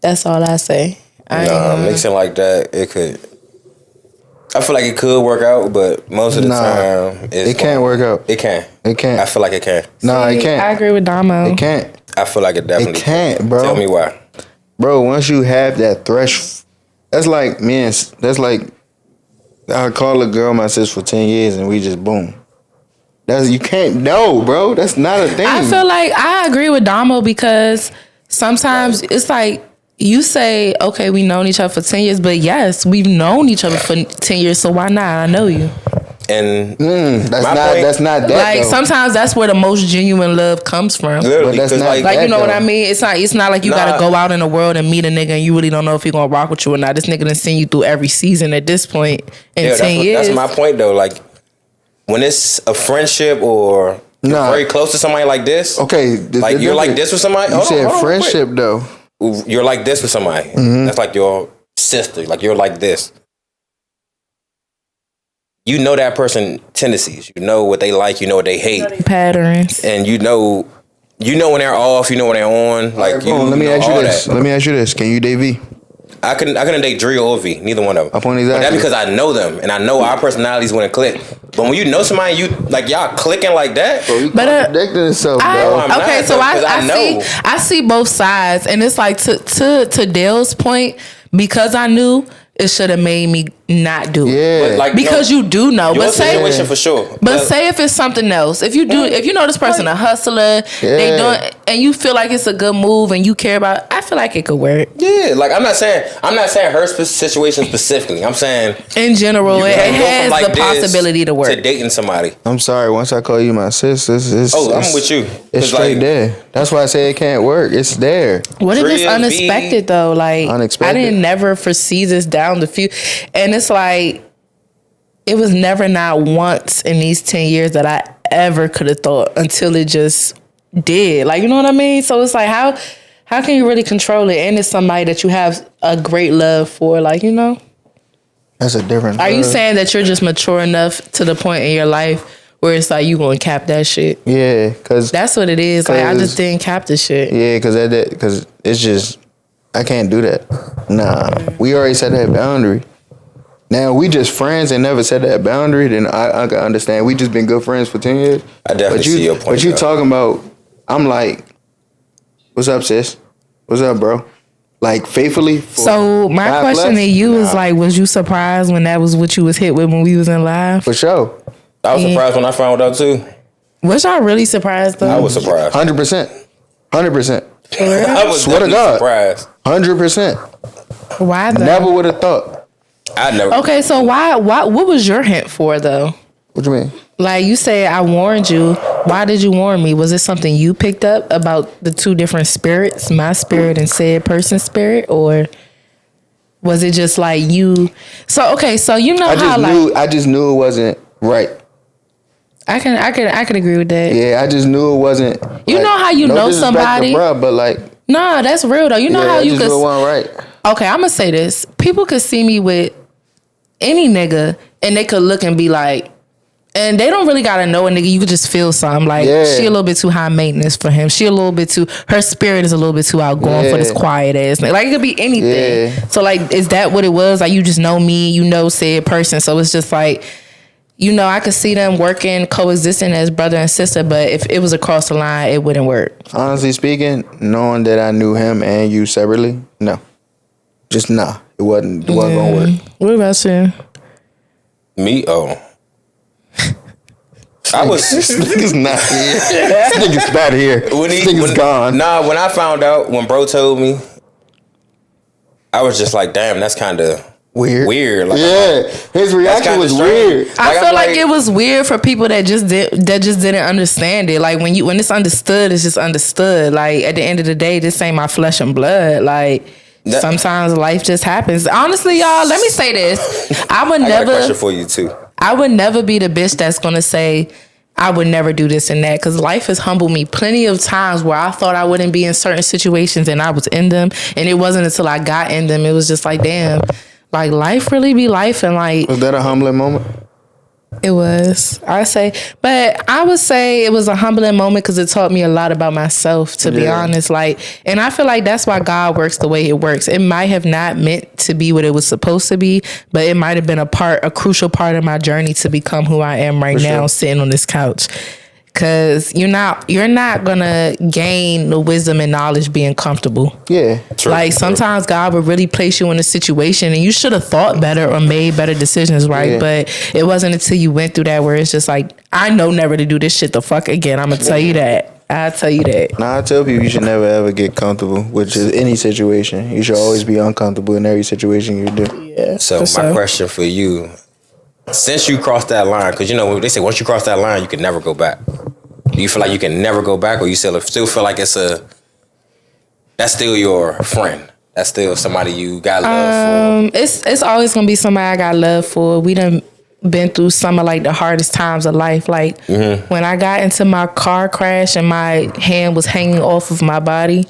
That's all I say. Mixing like that, it could. I feel like it could work out, but most of the time, it can't work out. It can. It can't. I feel like it can. Nah, it can't. I agree with Damo. It can't. I feel like it definitely It can't, bro. Tell me why. Bro, once you have that that's like, man, that's like, I call a girl my sis for 10 years and we just boom. You can't, no, bro. That's not a thing. I feel like I agree with Damo because sometimes it's like you say, okay, we known each other for 10 years, but yes, we've known each other for 10 years, so why not? I know you. And that's not that. Like though. sometimes that's where the most genuine love comes from. Literally, But that's 'cause not like Like, you know though. what I mean? It's not like you gotta go out in the world and meet a nigga and you really don't know if he gonna rock with you or not. This nigga done seen you through every season at this point in 10 years. That's my point though. Like when it's a friendship or you're very close to somebody like this. Okay. Like you're like this with somebody. You said friendship though. You're like this with somebody. That's like your sister. Like you're like this. You know that person tendencies. You know what they like. You know what they hate. Patterns. And you know You know when they're off. You know when they're on. Like you. Let me know ask you all this. that. Let me ask you this. Can you date V? I couldn't date Dre or V. Neither one of them. Upon But exactly. that's because I know them and I know our personalities wouldn't click. But when you know somebody, you like y'all clicking like that. Bro, you But, contradicting yourself, bro. I'm not, okay, so because I know. I see both sides, and it's like to Dale's point, because I knew it should have made me not do it. Yeah. But like, Because you do know, your but say situation for sure. But say if it's something else, if you know this person a hustler, they doing, and you feel like it's a good move, and you care about it, I feel like it could work. Yeah, like I'm not saying her situation specifically. I'm saying In general, it can't go from has like the this possibility to work. to dating somebody. I'm sorry. Once I call you my sis, it's I'm with you. It's straight like, there. That's why I say it can't work. It's there. What if it's Drea, unexpected though? Like Unexpected. I didn't never foresee this down the few, and it's like it was never not once in these 10 years that I ever could have thought until it just did. Like you know what I mean? So it's like how can you really control it? And it's somebody that you have a great love for. Like you know, That's a different. are you saying that you're just mature enough to the point in your life where it's like you gonna cap that shit? Yeah, because That's what it is. Like I 'Cause- just didn't cap the shit. yeah, because it's just I can't do that. Nah, we already set that boundary. Now we just friends and never set that boundary. Then I can understand. We just been good friends for 10 years. I definitely see your point, But you though. talking about? I'm like, what's up, sis? What's up, bro? Like faithfully. For So my 5 question plus? to you is like, was you surprised when that was what you was hit with when we was in live? For sure, I was surprised when I found out too. Was y'all really surprised though? I was surprised. 100%, 100%, I was Swear to definitely God. surprised. 100%. Why though? Never would have thought. I never. Okay, so why what was your hint for though? What you mean? Like you said, I warned you. Why did you warn me? Was it something you picked up about the two different spirits, my spirit and said person's spirit, or was it just like you? So okay, so you know I just knew it wasn't right. I can agree with that. Yeah, I just knew it wasn't. You know how you no know disrespect to somebody? bruh, but like, Nah, that's real though. You know yeah, how I you just could. knew it wasn't right. Okay, I'm gonna say this. People could see me with any nigga and they could look and be like, and they don't really gotta know a nigga. You could just feel something like Yeah. she a little bit too high maintenance for him. She a little bit too. Her spirit is a little bit too outgoing for this Yeah. quiet ass nigga. Like it could be anything. Yeah. So like, is that what it was? Like you just know me, you know said person. So it's just like, you know, I could see them working, coexisting as brother and sister. But if it was across the line, it wouldn't work. Honestly speaking, knowing that I knew him and you separately, no, just nah, it wasn't gonna work. What about you? Me? Oh. I was. This nigga's not here. This nigga's not here. This nigga's gone. Nah, when I found out, when bro told me, I was just like, damn, that's kind of weird. Like, yeah, his reaction kinda was strange. weird. I I'm feel like it was weird for people that just didn't understand it. Like when it's understood, it's just understood. Like at the end of the day, this ain't my flesh and blood. Like sometimes life just happens. Honestly, y'all, let me say this: I would I got a never. question for you too. I would never be the bitch that's gonna say I would never do this and that, because life has humbled me plenty of times where I thought I wouldn't be in certain situations and I was in them, and it wasn't until I got in them it was just like, damn, like life really be life. And like, Was that a humbling moment? it was, I would say it was a humbling moment because it taught me a lot about myself, to be honest. Like, and I feel like that's why God works the way it works. It might have not meant to be what it was supposed to be, but it might have been a crucial part of my journey to become who I am right now, sitting on this couch. Cause you're not gonna gain the wisdom and knowledge being comfortable. Yeah. Like sometimes God will really place you in a situation and you should have thought better or made better decisions, right? Yeah. But it wasn't until you went through that where it's just like, I know never to do this shit the fuck again. I'm gonna tell you that. I'll tell you that. Nah, I tell people you should never ever get comfortable, which is any situation. You should always be uncomfortable in every situation you do. Yeah. So my question for you, since you crossed that line, because you know they say once you cross that line, you can never go back. Do you feel like you can never go back, or you still feel like that's still your friend? That's still somebody you got love for? It's always gonna be somebody I got love for. We done been through some of like the hardest times of life. Like when I got into my car crash and my hand was hanging off of my body,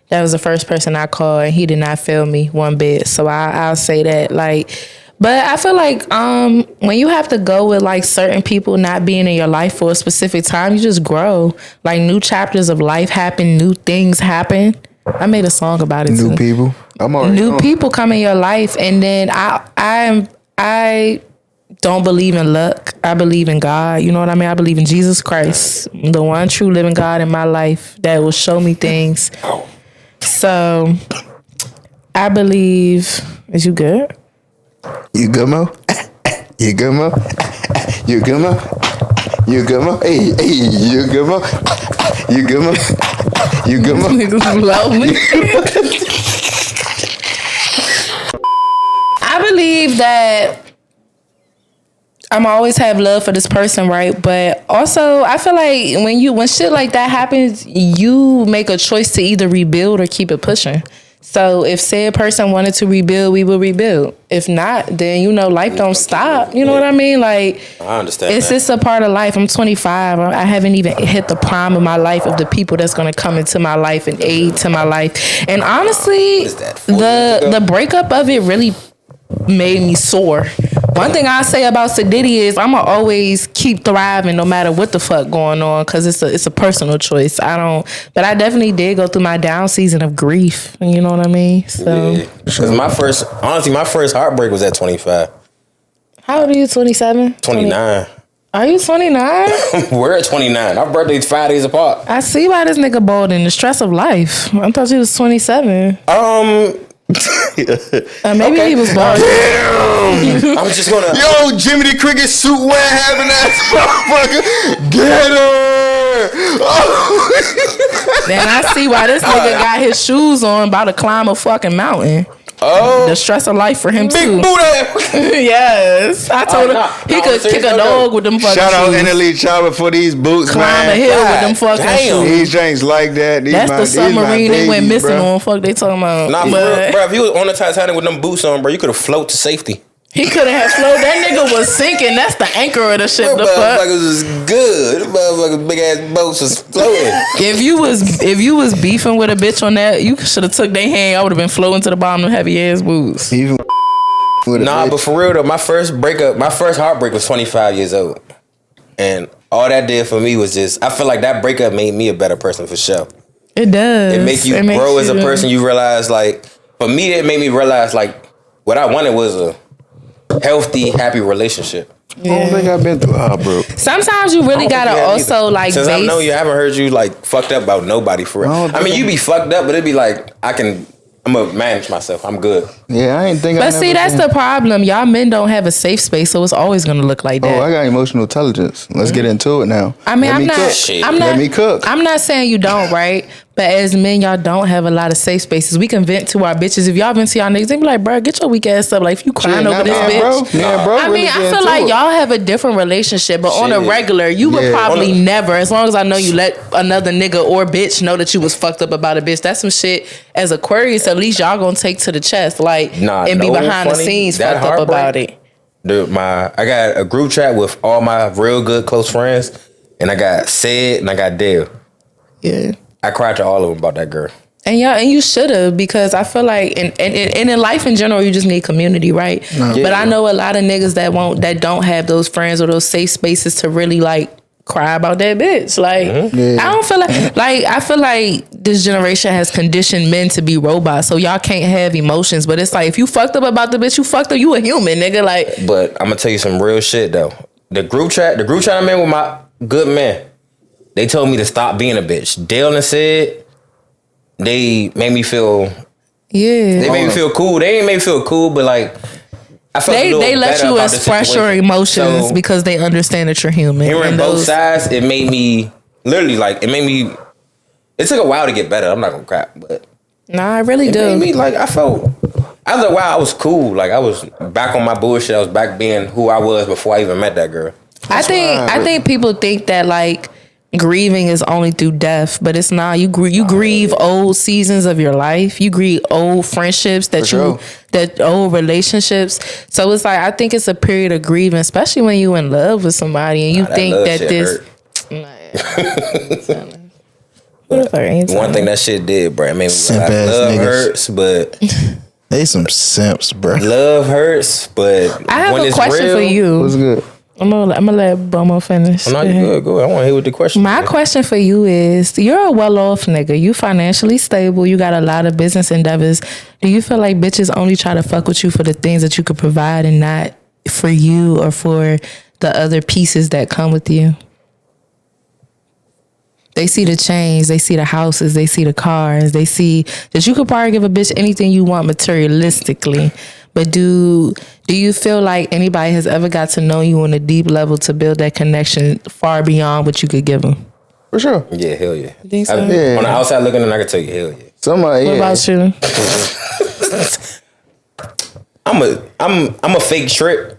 that was the first person I called, and he did not fail me one bit. So I'll say that. Like, But I feel like when you have to go with like certain people not being in your life for a specific time, you just grow. Like new chapters of life happen, new things happen. I made a song about it too. New people. I'm already New on. people come in your life, and then I don't believe in luck. I believe in God. You know what I mean? I believe in Jesus Christ, the one true living God in my life that will show me things. So I believe. Is you good? You good, Mo? You good, Mo? You good, Mo? You good, Mo? Hey, you good, Mo? You good, Mo? You good, Mo? Niggas love me. I believe that I'm always have love for this person, right? But also, I feel like when shit like that happens, you make a choice to either rebuild or keep it pushing. So if said person wanted to rebuild, we will rebuild. If not, then life don't stop. You know what I mean? Like I understand. It's just a part of life. I'm 25. I haven't even hit the prime of my life of the people that's gonna come into my life and aid to my life. And honestly, the breakup of it really made me sore. One thing I say about Sidity is I'ma always keep thriving no matter what the fuck going on, because it's a personal choice. But I definitely did go through my down season of grief. You know what I mean? So because my first heartbreak was at 25. How old are you? 27? 29. Are you 29? We're at 29. Our birthday's 5 days apart. I see why this nigga bald in the stress of life. I thought you was 27. Maybe he was bald. Damn! I'm just gonna. Yo, Jimmy the Cricket suit wearing having that motherfucker. Get her! Oh. Then I see why this nigga got his shoes on about to climb a fucking mountain. Oh, the stress of life for him big too. booty. Yes, I told him he could kick a dog with them fucking shout shoes. out NLE Chopper for these boots, Climb man. a hill with them fucking shoes. These drinks like that. That's the submarine they went missing on. Fuck, they talking about. Nah, bro, if you was on the Titanic with them boots on, bro, you could have floated to safety. He couldn't have floated. That nigga was sinking. That's the anchor of the ship. The fuck. Motherfuckers was good. The motherfuckers big ass boats was floating. If you was beefing with a bitch on that, you should have took their hand. I would have been floating to the bottom of heavy ass boots. Even nah, but for real though, my first heartbreak was 25 years old, and all that did for me was just, I feel like that breakup made me a better person for sure. It does. It makes you grow as a person. You realize, like, for me, it made me realize, like, what I wanted was a healthy, happy relationship. I don't think I've been through a heartbreak. Sometimes you really gotta also like. Since I know you, I haven't heard you like fucked up about nobody for real. I mean, you be fucked up, but it'd be like I'm gonna manage myself. I'm good. Yeah, I ain't think. But see, that's the problem. Y'all men don't have a safe space, so it's always gonna look like that. Oh, I got emotional intelligence. Let's get into it now. I mean, Let me cook. I'm not saying you don't, right? But as men, y'all don't have a lot of safe spaces. We can vent to our bitches. If y'all vent to y'all niggas, they be like, bro, get your weak ass up. Like, if you crying over this bitch. Bro, I mean, I feel like y'all have a different relationship, but on a regular, you would probably never, as long as I know you let another nigga or bitch know that you was fucked up about a bitch. That's some shit as Aquarius, at least y'all gonna take to the chest, like, and be behind the scenes fucked up about it. I got a group chat with all my real good close friends, and I got Sid and I got Dale. Yeah. I cried to all of them about that girl. And you should have, because I feel like, and in life in general, you just need community, right? No. But I know a lot of niggas that don't have those friends or those safe spaces to really like cry about that bitch. Like, I don't feel like I feel like this generation has conditioned men to be robots, so y'all can't have emotions. But it's like, if you fucked up about the bitch, you fucked up. You a human, nigga. Like, but I'm gonna tell you some real shit though. The group chat I'm in with my good men. They told me to stop being a bitch. Dale and Sid, they made me feel. Yeah. They made me feel cool. They ain't made me feel cool, but like, I felt they let you express your emotions because they understand that you're human. Hearing both sides, it made me literally like it took a while to get better. I'm not gonna crap, but I really do. Made me like after a while I was cool. Like I was back on my bullshit. I was back being who I was before I even met that girl. I think people think that like grieving is only through death, but it's not. You grieve old seasons of your life. You grieve old friendships that old relationships. So it's like, I think it's a period of grieving, especially when you in love with somebody and you think that this. One thing that shit did, bro, I mean, love hurts, but They some simps, bro. Love hurts, but I have when a it's question real, for you. What's good? I'm gonna let Bomo finish. No, you good. Go ahead. I want to hear what the question. My question for you is: you're a well-off nigga. You financially stable. You got a lot of business endeavors. Do you feel like bitches only try to fuck with you for the things that you could provide and not for you or for the other pieces that come with you? They see the chains, they see the houses, they see the cars, they see that you could probably give a bitch anything you want materialistically. But do you feel like anybody has ever got to know you on a deep level to build that connection far beyond what you could give them? For sure. Yeah, hell yeah. You think so? On the outside looking in, I can tell you, hell yeah. Somebody. What about you? I'm a fake trick.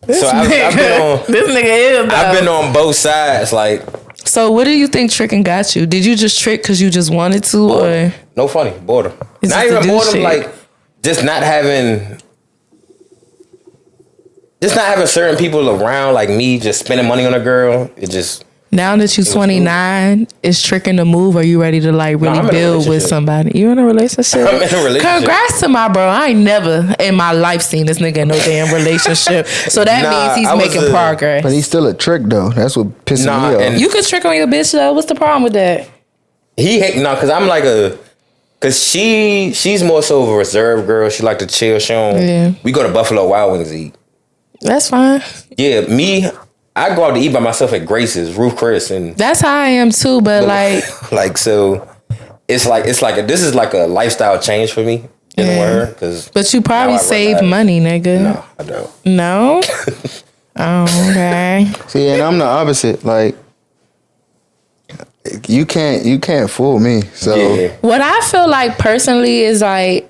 This So I've been on. This nigga is. I've been on both sides. Like, So what do you think tricking got you? Did you just trick because you just wanted to, or no funny, boredom. It's Not just even to do boredom. shit. Like, just not having certain people around like me just spending money on a girl. It just. now that you're 29, is tricking the move? Or you ready to like really I'm in a build with relationship. somebody? You in a relationship? I'm in a relationship. Congrats to my bro. I ain't never in my life seen this nigga in no damn relationship. So that Nah, means I he's was making progress. But he's still a trick though. That's what pisses Nah, me off. and- You could trick on your bitch though. What's the problem with that? He hate cause I'm like cause she's more so of a reserved girl. She like to chill. She don't. Yeah. We go to Buffalo Wild Wings to eat. That's fine. Yeah, me. I go out to eat by myself at Grace's, Ruth Chris, and That's how I am too. But like, like so. This is like a lifestyle change for me. In Yeah. a word, cause but you probably now I save realize- money, nigga. No, I don't. No? Oh, okay. See, and I'm the opposite. Like, you can't fool me. So Yeah. What I feel like personally is like,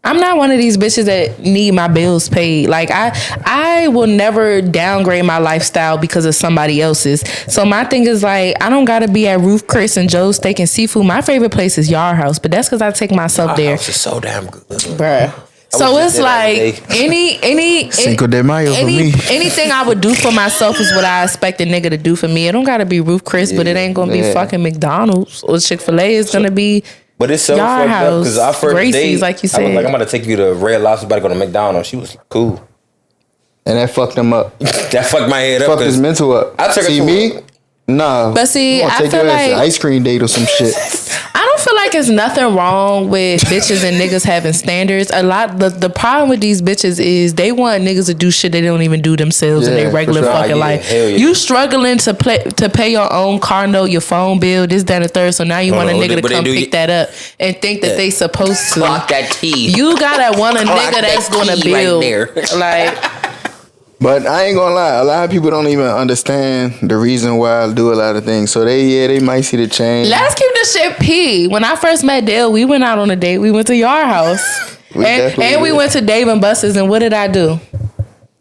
I'm not one of these bitches that need my bills paid. Like I will never downgrade my lifestyle because of somebody else's. So my thing is like, I don't gotta be at Ruth Chris and Joe's Steak and Seafood. My favorite place is Yard House, but that's because I take myself My there, house is so damn good. bruh. So was it's just there like the other any Cinco de Mayo for me. anything I would do for myself is what I expect a nigga to do for me. It don't gotta be Ruth Chris, but it ain't gonna be Yeah. fucking McDonald's or Chick-fil-A. It's gonna be But it's so Yard fucked up because our House, first Gracie's, date, like you I was said. like, I'm about to take you to Red Lobster, about to go to McDonald's. She was cool. and that fucked him up. That fucked my head up. Fucked his 'cause mental up. I took her See to me? Nah. But see, I'm gonna I take feel your ass to like- ice cream date or some shit. I don't feel like it's nothing wrong with bitches and niggas having standards. The problem with these bitches is they want niggas to do shit they don't even do themselves in Yeah, their for regular sure. fucking Yeah, life. hell yeah. You struggling to pay your own car note, your phone bill, this, that, and the third. So now you want a on, nigga to but they come do pick that up and think that they supposed to. Clock that T. You gotta want a Clock nigga that's that gonna T right build. there. Like, But I ain't gonna lie, a lot of people don't even understand the reason why I do a lot of things. So they might see the change. let's keep this shit P. When I first met Dale, we went out on a date. We went to Yard House. We definitely and we did. went to Dave and Buster's. And what did I do?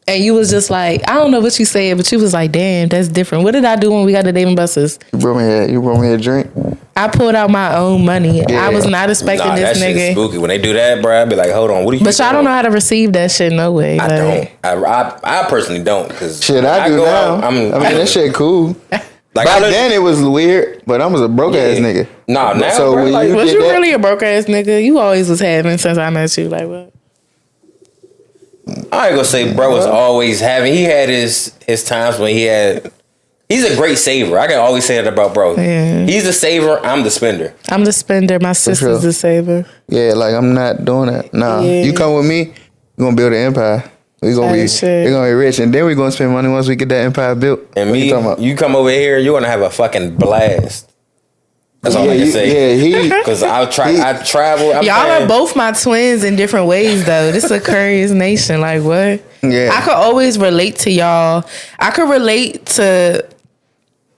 And you was just like, I don't know what you said, but you was like, damn, that's different. What did I do when we got to Dave and Buster's? You brought me a drink. I pulled out my own money. Yeah. I was not expecting Nah, that this shit's nigga. spooky. When they do that, bro, I be like, hold on, what are you But y'all don't know how to receive that shit, no way. I Like, don't. I personally don't. Cause Shit, I do go now. out, I mean, that shit cool. Like, Back then it was weird, but I was a broke ass nigga. Nah, now, So bro, when like, you was did you that, really a broke ass nigga? You always was having since I met you. Like, what? I ain't gonna say bro was always having. He had his times when he's a great saver. I can always say that about bro. Yeah. He's the saver. I'm the spender. I'm the spender. My sister's sure. the saver. yeah, like I'm not doing that. Nah, Yeah. you come with me, we gonna build an empire. We gonna Oh, shit. we gonna be rich, and then we gonna spend money once we get that empire built. And What me, you talking about? you come over here, you're gonna have a fucking blast. That's all I can say. Yeah, he. Cause I travel. I'm Y'all saying- are both my twins in different ways, though. This is a Aquarius nation. Like, what? Yeah. I could always relate to y'all. I could relate to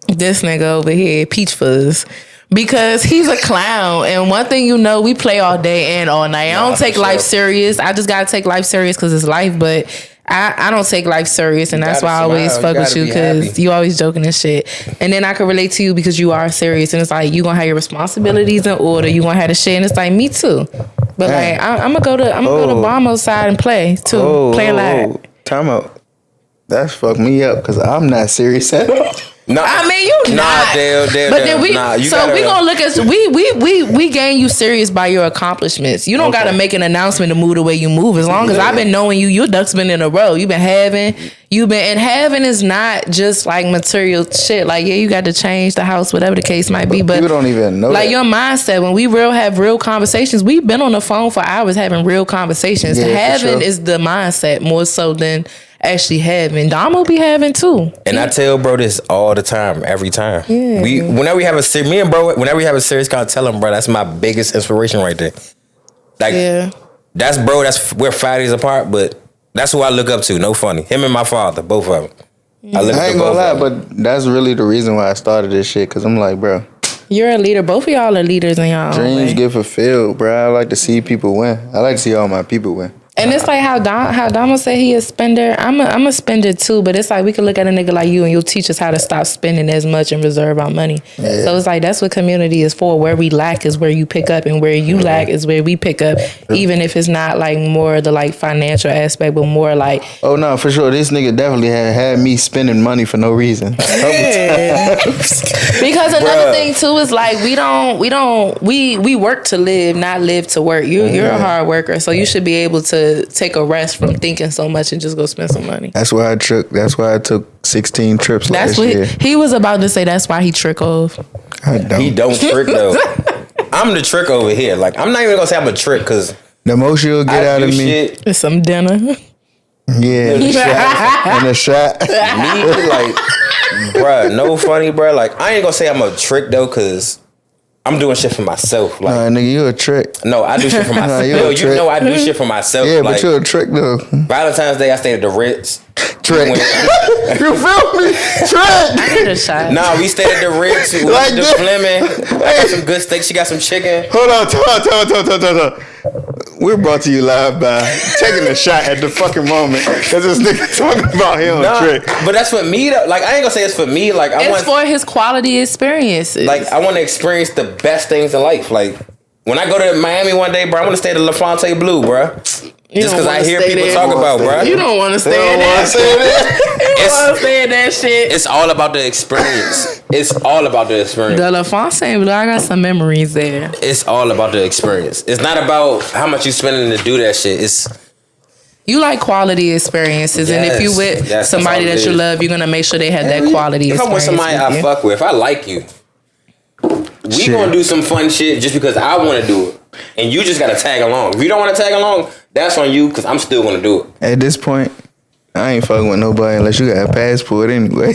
this nigga over here, Peach Fuzz, because he's a clown. And one thing you know, we play all day and all night. I Nah, don't take for life sure. serious. I just gotta take life serious because it's life. But I don't take life serious, and that's gotta why I always smile. fuck You with gotta you be because happy. you always joking and shit. And then I can relate to you because you are serious, and it's like you gonna have your responsibilities in order. You gonna have to shit, and it's like me too. But Dang. like I'm gonna go to Bomo's side and play too. Play a lot. Time out. That's fucked me up because I'm not serious at all. No, I mean you not. But then we gonna look at we gain you serious by your accomplishments. You don't gotta make an announcement to move the way you move. As long as I've been knowing you, your ducks been in a row. You've been having is not just like material shit. Like you got to change the house, whatever the case might be. But you don't even know like your mindset. When we have real conversations, we've been on the phone for hours having real conversations. Having is the mindset more so than actually having. Dom will be having too. And I tell bro this all the time, every time. Yeah. Whenever we have a serious call, tell him, bro, that's my biggest inspiration right there. Like, that's we're 5 days apart, but that's who I look up to. No funny. Him and my father, both of them. I ain't gonna lie, but that's really the reason why I started this shit. Cause I'm like, bro, you're a leader. Both of y'all are leaders in y'all dreams get fulfilled, bro. I like to see people win. I like to see all my people win. And it's like how Damo said he a spender. I'm a spender too, but it's like we can look at a nigga like you and you'll teach us how to stop spending as much and reserve our money. Yeah. So it's like that's what community is for. Where we lack is where you pick up, and where you lack is where we pick up. Even if it's not like more the like financial aspect, but more like oh no, for sure. This nigga definitely had me spending money for no reason. Yeah. Because another thing too is like we work to live, not live to work. You're a hard worker, so you should be able to take a rest from thinking so much and just go spend some money. That's why I took 16 trips last year. He was about to say that's why he trick off. He don't trick though. I'm the trick over here. Like I'm not even gonna say I'm a trick because the most you'll get out of me is some dinner. Yeah, and a shot. Me like, bruh, no funny, bruh. Like I ain't gonna say I'm a trick though because I'm doing shit for myself. Like, nah, nigga, you a trick. No, I do shit for myself. You know I do shit for myself. Yeah, but you're a trick though. Valentine's Day, I stayed at the Ritz. Trick. You feel me? Trick. I need a shot. Nah, we stayed at the Ritz. We went to the Fleming. I got some good steak. She got some chicken. Hold on. We're brought to you live by taking a shot at the fucking moment. Cause this nigga talking about him trick. But that's for me though. Like I ain't gonna say it's for me. Like it's for his quality experiences. Like I want to experience the best things in life. Like when I go to Miami one day, bro, I want to stay at the La Fonte Blue, bro. Just because I hear people talk about, bro. You don't want to stay in that. You don't want to stay in that shit. It's all about the experience. It's all about the experience. The La Fontaine Bleu, I got some memories there. It's all about the experience. It's not about how much you spending to do that shit. It's you like quality experiences, and if you with somebody that you love, you're gonna make sure they have that quality experience. If I'm with somebody I fuck with, if I like you, we gonna do some fun shit just because I want to do it. And you just gotta tag along. If you don't want to tag along, that's on you because I'm still gonna do it. At this point, I ain't fucking with nobody unless you got a passport anyway.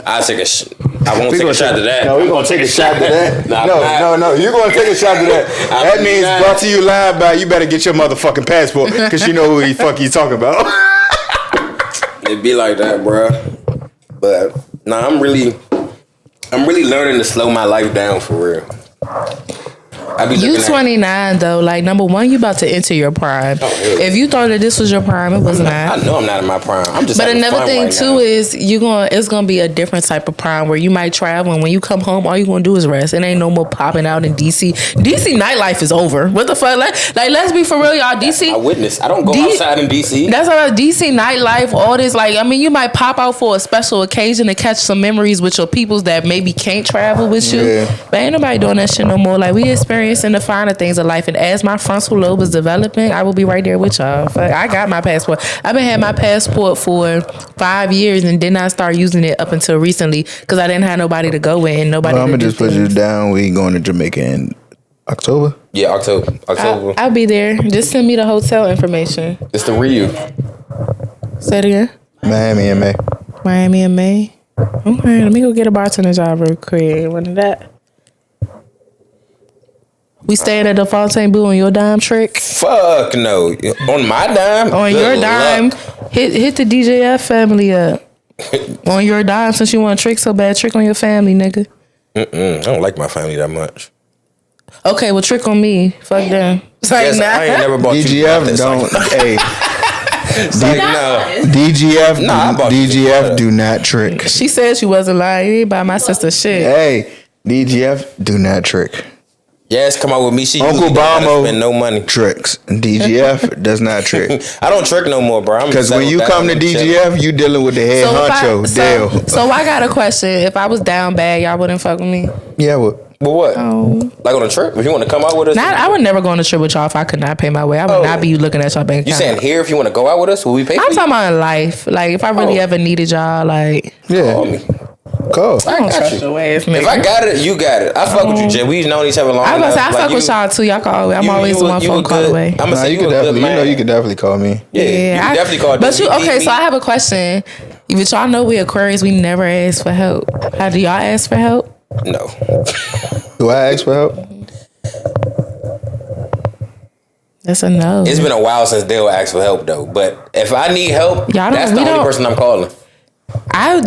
I won't take a shot to that. No, we're gonna take a shot to that. No. You're gonna take a shot to that. That means brought to you live by. You better get your motherfucking passport because you know who the fuck you talking about. It be like that, bro. But I'm really learning to slow my life down for real. You 29 though. Like number one, you about to enter your prime. If you thought that this was your prime, it was not. I know I'm not in my prime. I'm just. But another thing too is it's gonna be a different type of prime where you might travel and when you come home, all you gonna do is rest. It ain't no more popping out in DC. DC nightlife is over. What the fuck? Like let's be for real, y'all. DC. I witness. I don't go outside in DC. That's about DC nightlife. All this, like, I mean, you might pop out for a special occasion to catch some memories with your peoples that maybe can't travel with you. Yeah. But ain't nobody doing that shit no more. Like we experiencing the finer things of life, and as my frontal lobe is developing, I will be right there with y'all. I got my passport. I've been had my passport for 5 years and did not start using it up until recently because I didn't have nobody to go with and nobody. Well, I'm gonna just put you down. We going to Jamaica in October. Yeah, October. I'll be there. Just send me the hotel information. It's the Rio. Say it again. Miami in May. Miami in May. Okay, let me go get a bartender job real quick. When that. We staying at the Fontaine Bleu on your dime trick? Fuck no. On my dime? On your dime. Hit the DGF family up. On your dime, since you want to trick so bad, trick on your family, nigga. I don't like my family that much. Okay, well, trick on me. Fuck them. Yes, I ain't never bought DGF don't. Hey. DGF do not trick. She said she wasn't lying. You ain't buy my sister shit. Hey, DGF do not trick. Yes, come out with me. She Uncle usually don't gotta Bamo spend no money. tricks. DGF does not trick. I don't trick no more, bro. Because when you come to DGF, you dealing with the head honcho, Dale. So I got a question. If I was down bad, y'all wouldn't fuck with me? Yeah, what? But what? Oh. Like on a trip? If you want to come out with us? I would never go on a trip with y'all if I could not pay my way. I would not be looking at y'all bank account. You saying here if you want to go out with us, will we pay for I'm you? talking about in life. Like, if I really ever needed y'all, like... Yeah. Call me. Cool. I don't trust your ass, nigga. If I got it, you got it. I fuck with you, Jay. We've known each other long I was enough. about to say, I fuck with y'all too. Y'all call. I'm always the one phone call away. I'm gonna Nah, say you you could a good definitely, man. you could definitely call me. Yeah, you can definitely call. But so I have a question. But y'all know we Aquarius. We never ask for help. How do y'all ask for help? No. Do I ask for help? That's a no. It's been a while since Dale asked for help though. But if I need help, that's the only person I'm calling. I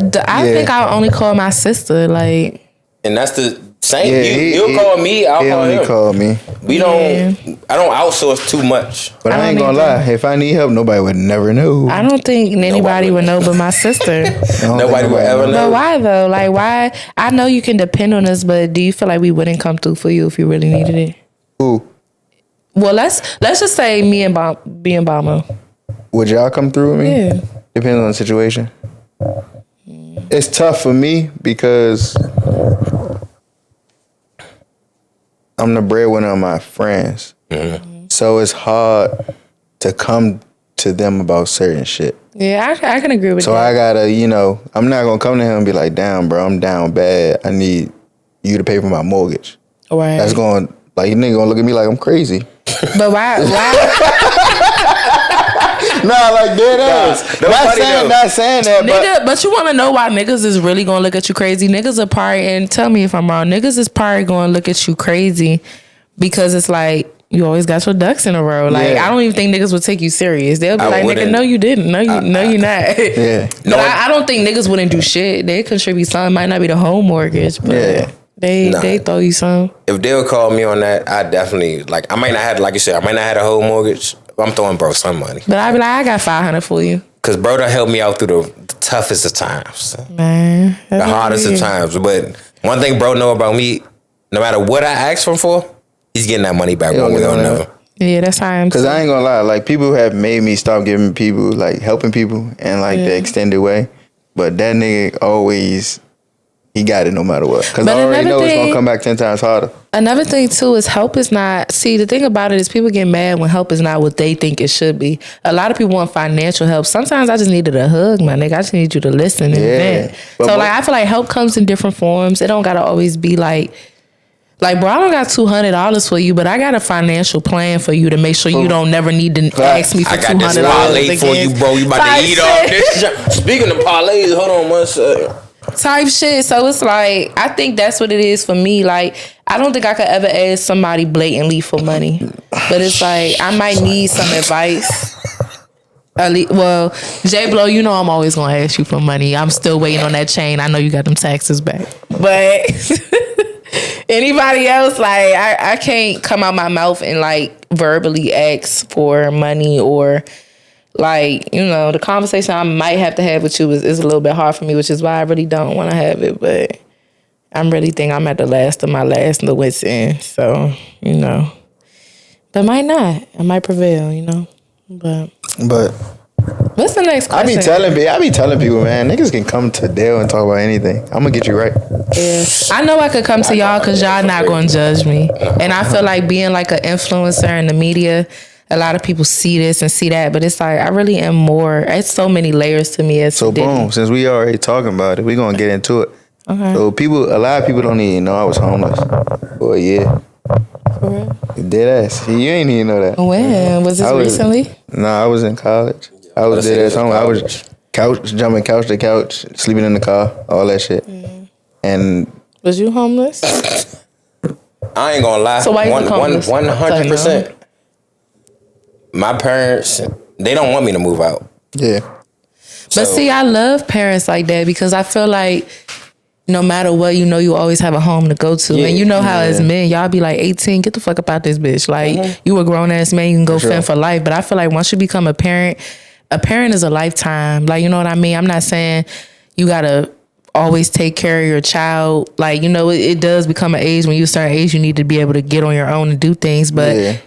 think I'll only call my sister. Like, and that's the same. Yeah, You'll call me. I'll call him. Call me. We don't. I don't outsource too much. But I ain't gonna lie. If I need help, nobody would never know. I don't think anybody would know but my sister. Nobody would ever know. But why though? Like, why? I know you can depend on us, but do you feel like we wouldn't come through for you if you really needed it? Who? Well, let's just say me and Bama. Would y'all come through with me? Yeah. Depends on the situation. It's tough for me because I'm the breadwinner of my friends. Mm-hmm. So it's hard to come to them about certain shit. Yeah, I can agree with that. So I gotta, I'm not gonna come to him and be like, damn, bro, I'm down bad. I need you to pay for my mortgage. Right. That's going, like, you nigga gonna look at me like I'm crazy. But why? Nah, like dead ass. Not saying that, nigga, but you want to know why niggas is really gonna look at you crazy? Niggas are probably, and tell me if I'm wrong, niggas is probably gonna look at you crazy because it's like you always got your ducks in a row. Like, I don't even think niggas would take you serious. They'll be like, nigga, no, you didn't. No, you're not. Yeah. But I don't think niggas wouldn't do shit. They contribute something. Might not be the home mortgage, but they throw you some. If they'll call me on that, I definitely, like, I might not have, like you said, I might not have a whole mortgage. I'm throwing bro some money. But I'd be like, I got $500 for you. Cause bro done helped me out through the toughest of times. Man. The hardest of times. But one thing bro know about me, no matter what I ask him for, he's getting that money back one way or another. Yeah, that's how I am. Because I ain't gonna lie, like, people have made me stop giving people, like, helping people in, like, the extended way. But that nigga always, he got it no matter what. Because I already know it's gonna come back 10 times harder. Another thing too is help is not. See, the thing about it is people get mad when help is not what they think it should be. A lot of people want financial help. Sometimes I just needed a hug, my nigga. I just need you to listen and vent. So like, I feel like help comes in different forms. It don't gotta always be like, bro, I don't got $200 for you, but I got a financial plan for you to make sure you don't never need to ask me for $200. I got this parlay for you, bro. You about to eat all this. Speaking of parlays, hold on one second. Type shit. So it's like, I think that's what it is for me. Like, I don't think I could ever ask somebody blatantly for money, but it's like I might need some advice. Well, J Blow, you know I'm always gonna ask you for money. I'm still waiting on that chain. I know you got them taxes back, but anybody else, like, I can't come out my mouth and like verbally ask for money, or like, the conversation I might have to have with you is a little bit hard for me, which is why I really don't want to have it. But I really think I'm at the last of my last the wits end. So, but might not. I might prevail, But what's the next question? I be telling people, man, niggas can come to Dale and talk about anything. I'm gonna get you right. Yeah, I know I could come to y'all because y'all not gonna judge me, and I feel like being like an influencer in the media, a lot of people see this and see that, but it's like I really am more. It's so many layers to me. So boom, since we already talking about it, we gonna get into it. Okay. So a lot of people don't even know I was homeless for a year. For real? Dead ass. You ain't even know that. When was this recently? No, I was in college. I was dead ass homeless. I was jumping couch to couch, sleeping in the car, all that shit. Mm. And was you homeless? I ain't gonna lie. So why you homeless? 100%. My parents, they don't want me to move out. Yeah. But see, I love parents like that because I feel like no matter what, you always have a home to go to. Yeah, and how as men, y'all be like 18, get the fuck up out this bitch. Like, you a grown ass man, you can go fend for life. But I feel like once you become a parent is a lifetime. Like, you know what I mean? I'm not saying you gotta always take care of your child. Like, you know, it does become an age when you start age, you need to be able to get on your own and do things. But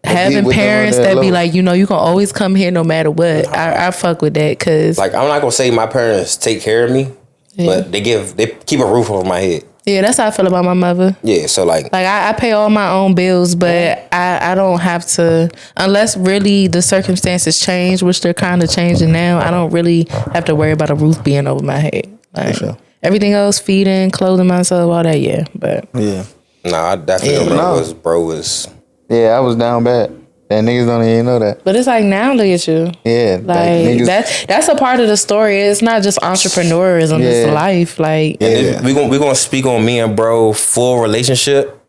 having parents that be like, you know, you can always come here no matter what. I fuck with that because, like, I'm not gonna say my parents take care of me, but they keep a roof over my head. Yeah, that's how I feel about my mother. Yeah, so like I pay all my own bills, but I don't have to, unless really the circumstances change, which they're kind of changing now. I don't really have to worry about a roof being over my head. Like, everything else, feeding, clothing myself, all that, yeah. But I definitely bro was. Yeah, I was down bad. And niggas don't even know that. But it's like, now look at you. Yeah. Like that's a part of the story. It's not just entrepreneurism, it's life. Like, we gonna speak on me and bro full relationship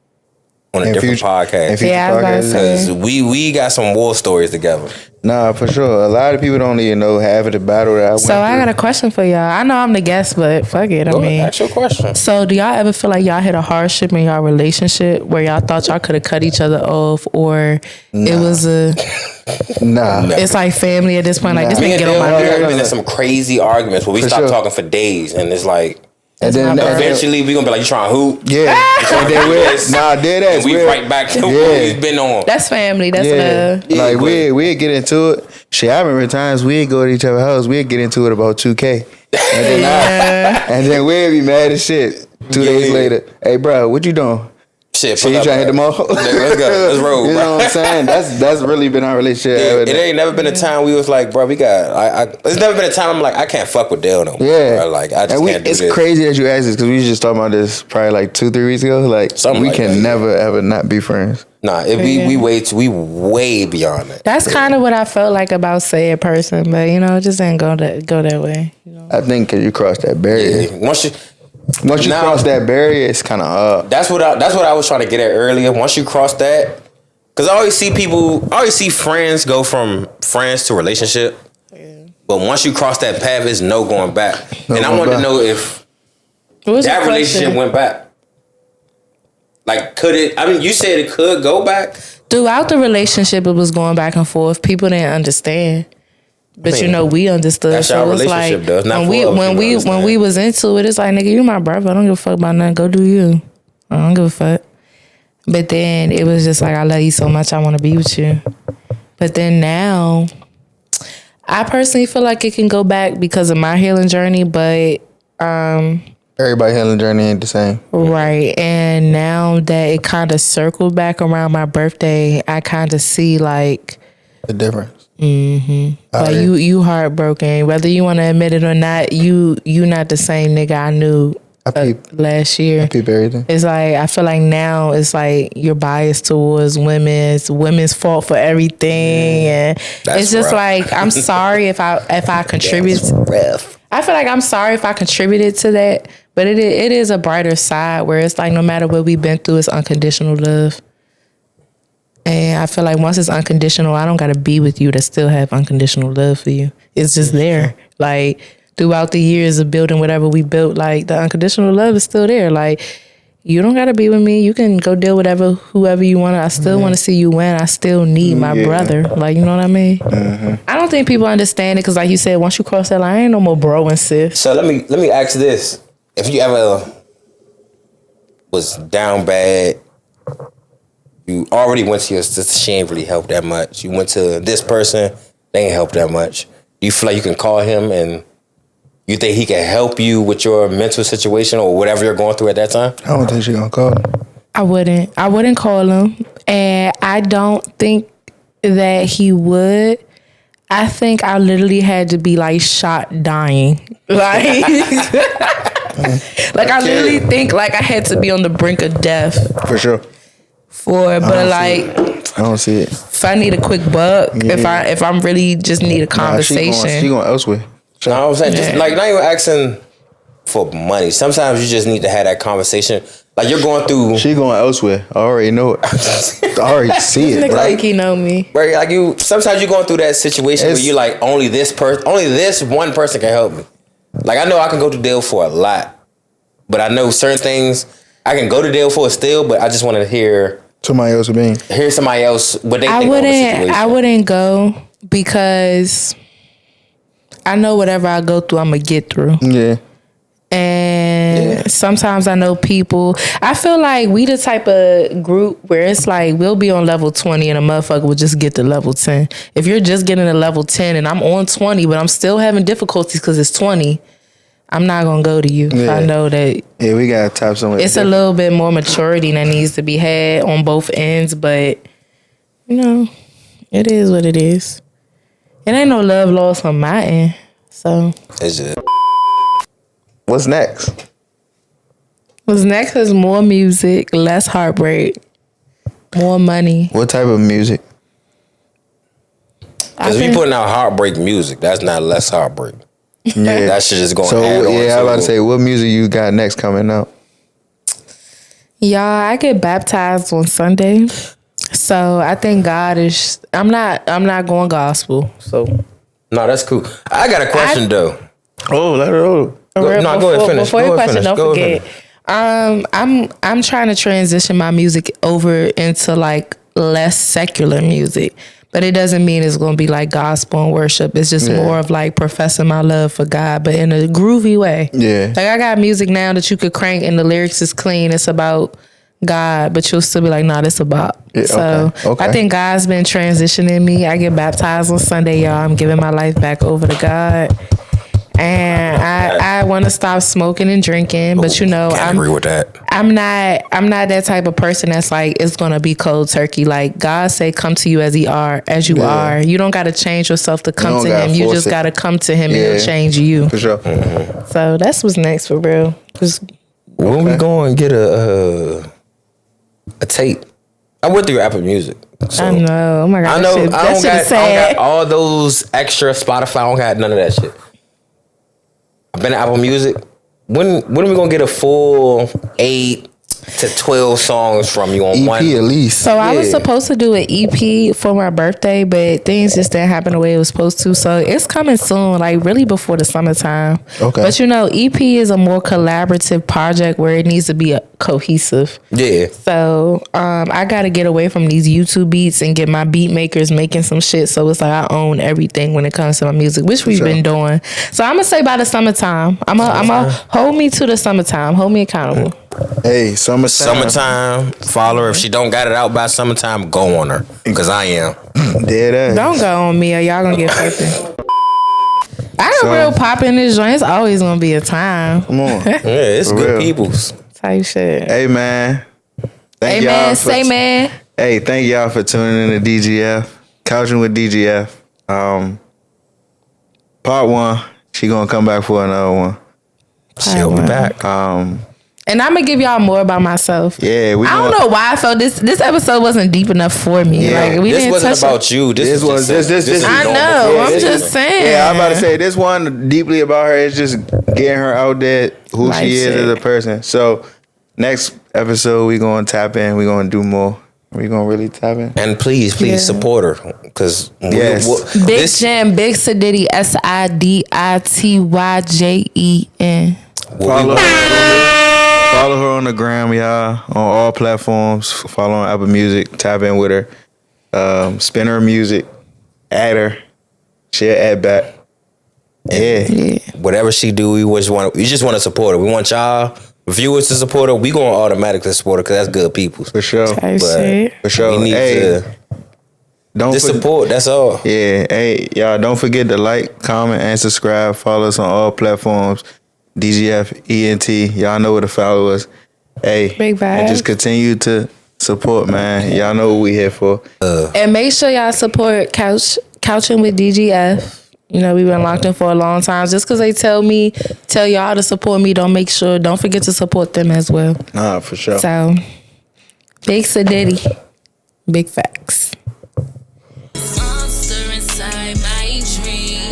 on a different podcast. Because we got some war stories together. Nah, for sure. A lot of people don't even know half of the battle that I went through. I got a question for y'all. I know I'm the guest, but fuck it. I mean, ask your question. So do y'all ever feel like y'all hit a hardship in y'all relationship where y'all thought y'all could have cut each other off, or it was a it's like family at this point? Like, this nigga get on my nerves. Been in some crazy arguments where we stopped talking for days, and it's like. And then eventually we gonna be like, you trying to hoop? Yeah. And then we right back to what we've been on. That's family. That's love. Yeah, like we'd get into it. Shit, I remember times we'd go to each other's house. We'd get into it about 2K. And then we'd be mad as shit 2 days later. Hey, bro, what you doing? Shit, you trying to hit them all? Let's go. Let's roll, You know what I'm saying? That's really been our relationship. It ain't never been a time we was like, bro, we got. There's never been a time I'm like, I can't fuck with Dale no more. Yeah. Bro. Like, I just can't do this. It's crazy that you asked this because we was just talking about this probably like 2-3 weeks ago. Like, we can never ever not be friends. Nah, we way beyond that. That's kind of what I felt like about said person, but you know, it just didn't go that way. You know? I think because you crossed that barrier. Yeah. Once you cross that barrier, it's kind of up. That's what I was trying to get at earlier. Once you cross that, because I always see friends go from friends to relationship. Yeah. But once you cross that path, it's no going back. And I wanted to know if that relationship went back. Like, could it? I mean, you said it could go back. Throughout the relationship, it was going back and forth. People didn't understand. But you know, we understood. That's our relationship, like, does. Not when we was into it, it's like, nigga, you my brother. I don't give a fuck about nothing. Go do you. I don't give a fuck. But then it was just like, I love you so much, I want to be with you. But then now, I personally feel like it can go back because of my healing journey. But everybody's healing journey ain't the same, right? And now that it kind of circled back around my birthday, I kind of see like the difference. Mm-hmm. But you heartbroken, whether you want to admit it or not. You not the same nigga I knew last year. I peep everything. It's like, I feel like now it's like you're biased towards women's fault for everything, and it's just rough. Like, I'm sorry if I contribute. I feel like I'm sorry if I contributed to that, but it is a brighter side where it's like, no matter what we've been through, it's unconditional love. And I feel like once it's unconditional, I don't got to be with you to still have unconditional love for you. It's just there. Like, throughout the years of building whatever we built, like, the unconditional love is still there. Like, you don't got to be with me. You can go deal with whoever you want. I still want to see you win. I still need my brother. Like, you know what I mean? Mm-hmm. I don't think people understand it because, like you said, once you cross that line, ain't no more bro and sis. So let me ask this. If you ever was down bad, you already went to your sister, she ain't really helped that much. You went to this person, they ain't helped that much. Do you feel like you can call him and you think he can help you with your mental situation or whatever you're going through at that time? I don't think she's gonna call him. I wouldn't call him. And I don't think that he would. I think I literally had to be like shot dying. Like, I literally think like I had to be on the brink of death. For sure. But like, I don't see it. If I need a quick buck, if I'm really just need a conversation, she going elsewhere. Sure. No, I'm saying just like not even asking for money. Sometimes you just need to have that conversation. Like, you're going through. She going elsewhere. I already know it. I already see it. Like, he know me. Right? Like, sometimes you're going through that situation where you like only this one person can help me. Like, I know I can go to Dale for a lot, but I know certain things I can go to Dale for still. But I just want to hear somebody else hear somebody else what they think of the situation. I wouldn't go because I know whatever I go through, I'm gonna get through. Yeah. And And sometimes I know people, I feel like we the type of group where it's like we'll be on level 20 and a motherfucker will just get to level 10. If you're just getting to level 10 and I'm on 20, but I'm still having difficulties because it's 20, I'm not going to go to you. Yeah. I know that. Yeah, we got to tap somewhere. It's a little bit more maturity that needs to be had on both ends, but, you know, it is what it is. It ain't no love lost on my end, so. It's just. What's next? What's next is more music, less heartbreak, more money. What type of music? Because we putting out heartbreak music. That's not less heartbreak. Yeah. That shit just going So, add on. yeah, I was about to say, what music you got next coming out? Y'all, I get baptized on Sunday. So I think God is I'm not going gospel. So No, that's cool. I got a question though. Oh, let her know. Go ahead, finish. Before your question, don't Go forget. I'm trying to transition my music over into like less secular music. But it doesn't mean it's going to be like gospel and worship. It's just more of like professing my love for God, but in a groovy way. Yeah. Like I got music now that you could crank and the lyrics is clean. It's about God, but you'll still be like, nah, this about. Yeah, so okay. I think God's been transitioning me. I get baptized on Sunday, y'all. I'm giving my life back over to God. And I want to stop smoking and drinking, but you know, Can't agree with that. I'm not that type of person that's like it's gonna be cold turkey. Like God say, come to you as you are. You don't gotta change yourself to come to Him. You just gotta come to Him and He'll change you. For sure. So that's what's next for real. When we go and get a tape, I went through Apple Music. So. I know. Oh my God. I know. That I don't sad. got all those extra Spotify. I don't got none of that shit. I've been to Apple Music. When are we gonna get a full 8 to 12 songs from you on EP one? at least. So I was supposed to do an EP for my birthday, but things just didn't happen the way it was supposed to. So it's coming soon, like really before the summertime. Okay. But you know, EP is a more collaborative project where it needs to be cohesive. Yeah. So I got to get away from these YouTube beats and get my beat makers making some shit. So it's like I own everything when it comes to my music, which we've been doing. So I'm gonna say by the summertime, I'm gonna hold me to the summertime, hold me accountable. Hey, Summertime. Follow her. If she don't got it out by summertime, go on her. Because I am. Dead ass. Don't go on me or y'all gonna get fucked. I got real pop in this joint. It's always gonna be a time. Come on. Yeah, it's For good real. peoples. Type shit. Hey, man. Thank Amen. y'all Say man. Hey, thank y'all for tuning in to DGF. Couchin with DGF. Part 1. She gonna come back for another one. She'll be back. And I'm gonna give y'all more about myself. Yeah, I don't know why I felt this episode wasn't deep enough for me. Yeah. Like we This didn't wasn't touch about you. This was I normal. know. Yeah, I'm this just is- saying. Yeah, I'm about to say this one deeply about her is just getting her out there who Life she is shit. as a person. So next episode we gonna tap in. We gonna do more. We gonna really tap in. And please support her. Because Yes. Big Jam, Big Sidity, SIDITYJEN. Follow her on the gram, y'all, on all platforms. Follow on Apple Music. Tap in with her. Spin her music. Add her. Share ad back. Yeah. Whatever she do, we just want to support her. We want y'all viewers to support her. We gonna automatically support her because that's good people. For sure. For sure. We need Hey, to support. That's all. Yeah. Hey, y'all, don't forget to like, comment, and subscribe. Follow us on all platforms. DGFEnt. Y'all know where to follow us. Hey, Big vibes. and just continue to support, man. Y'all know what we here for. And make sure y'all support Couchin with DGF. You know, we've been locked in for a long time. Just because they tell y'all to support me, don't forget to support them as well. Nah, for sure. So, big Sidity. Big facts. Monster inside my dream.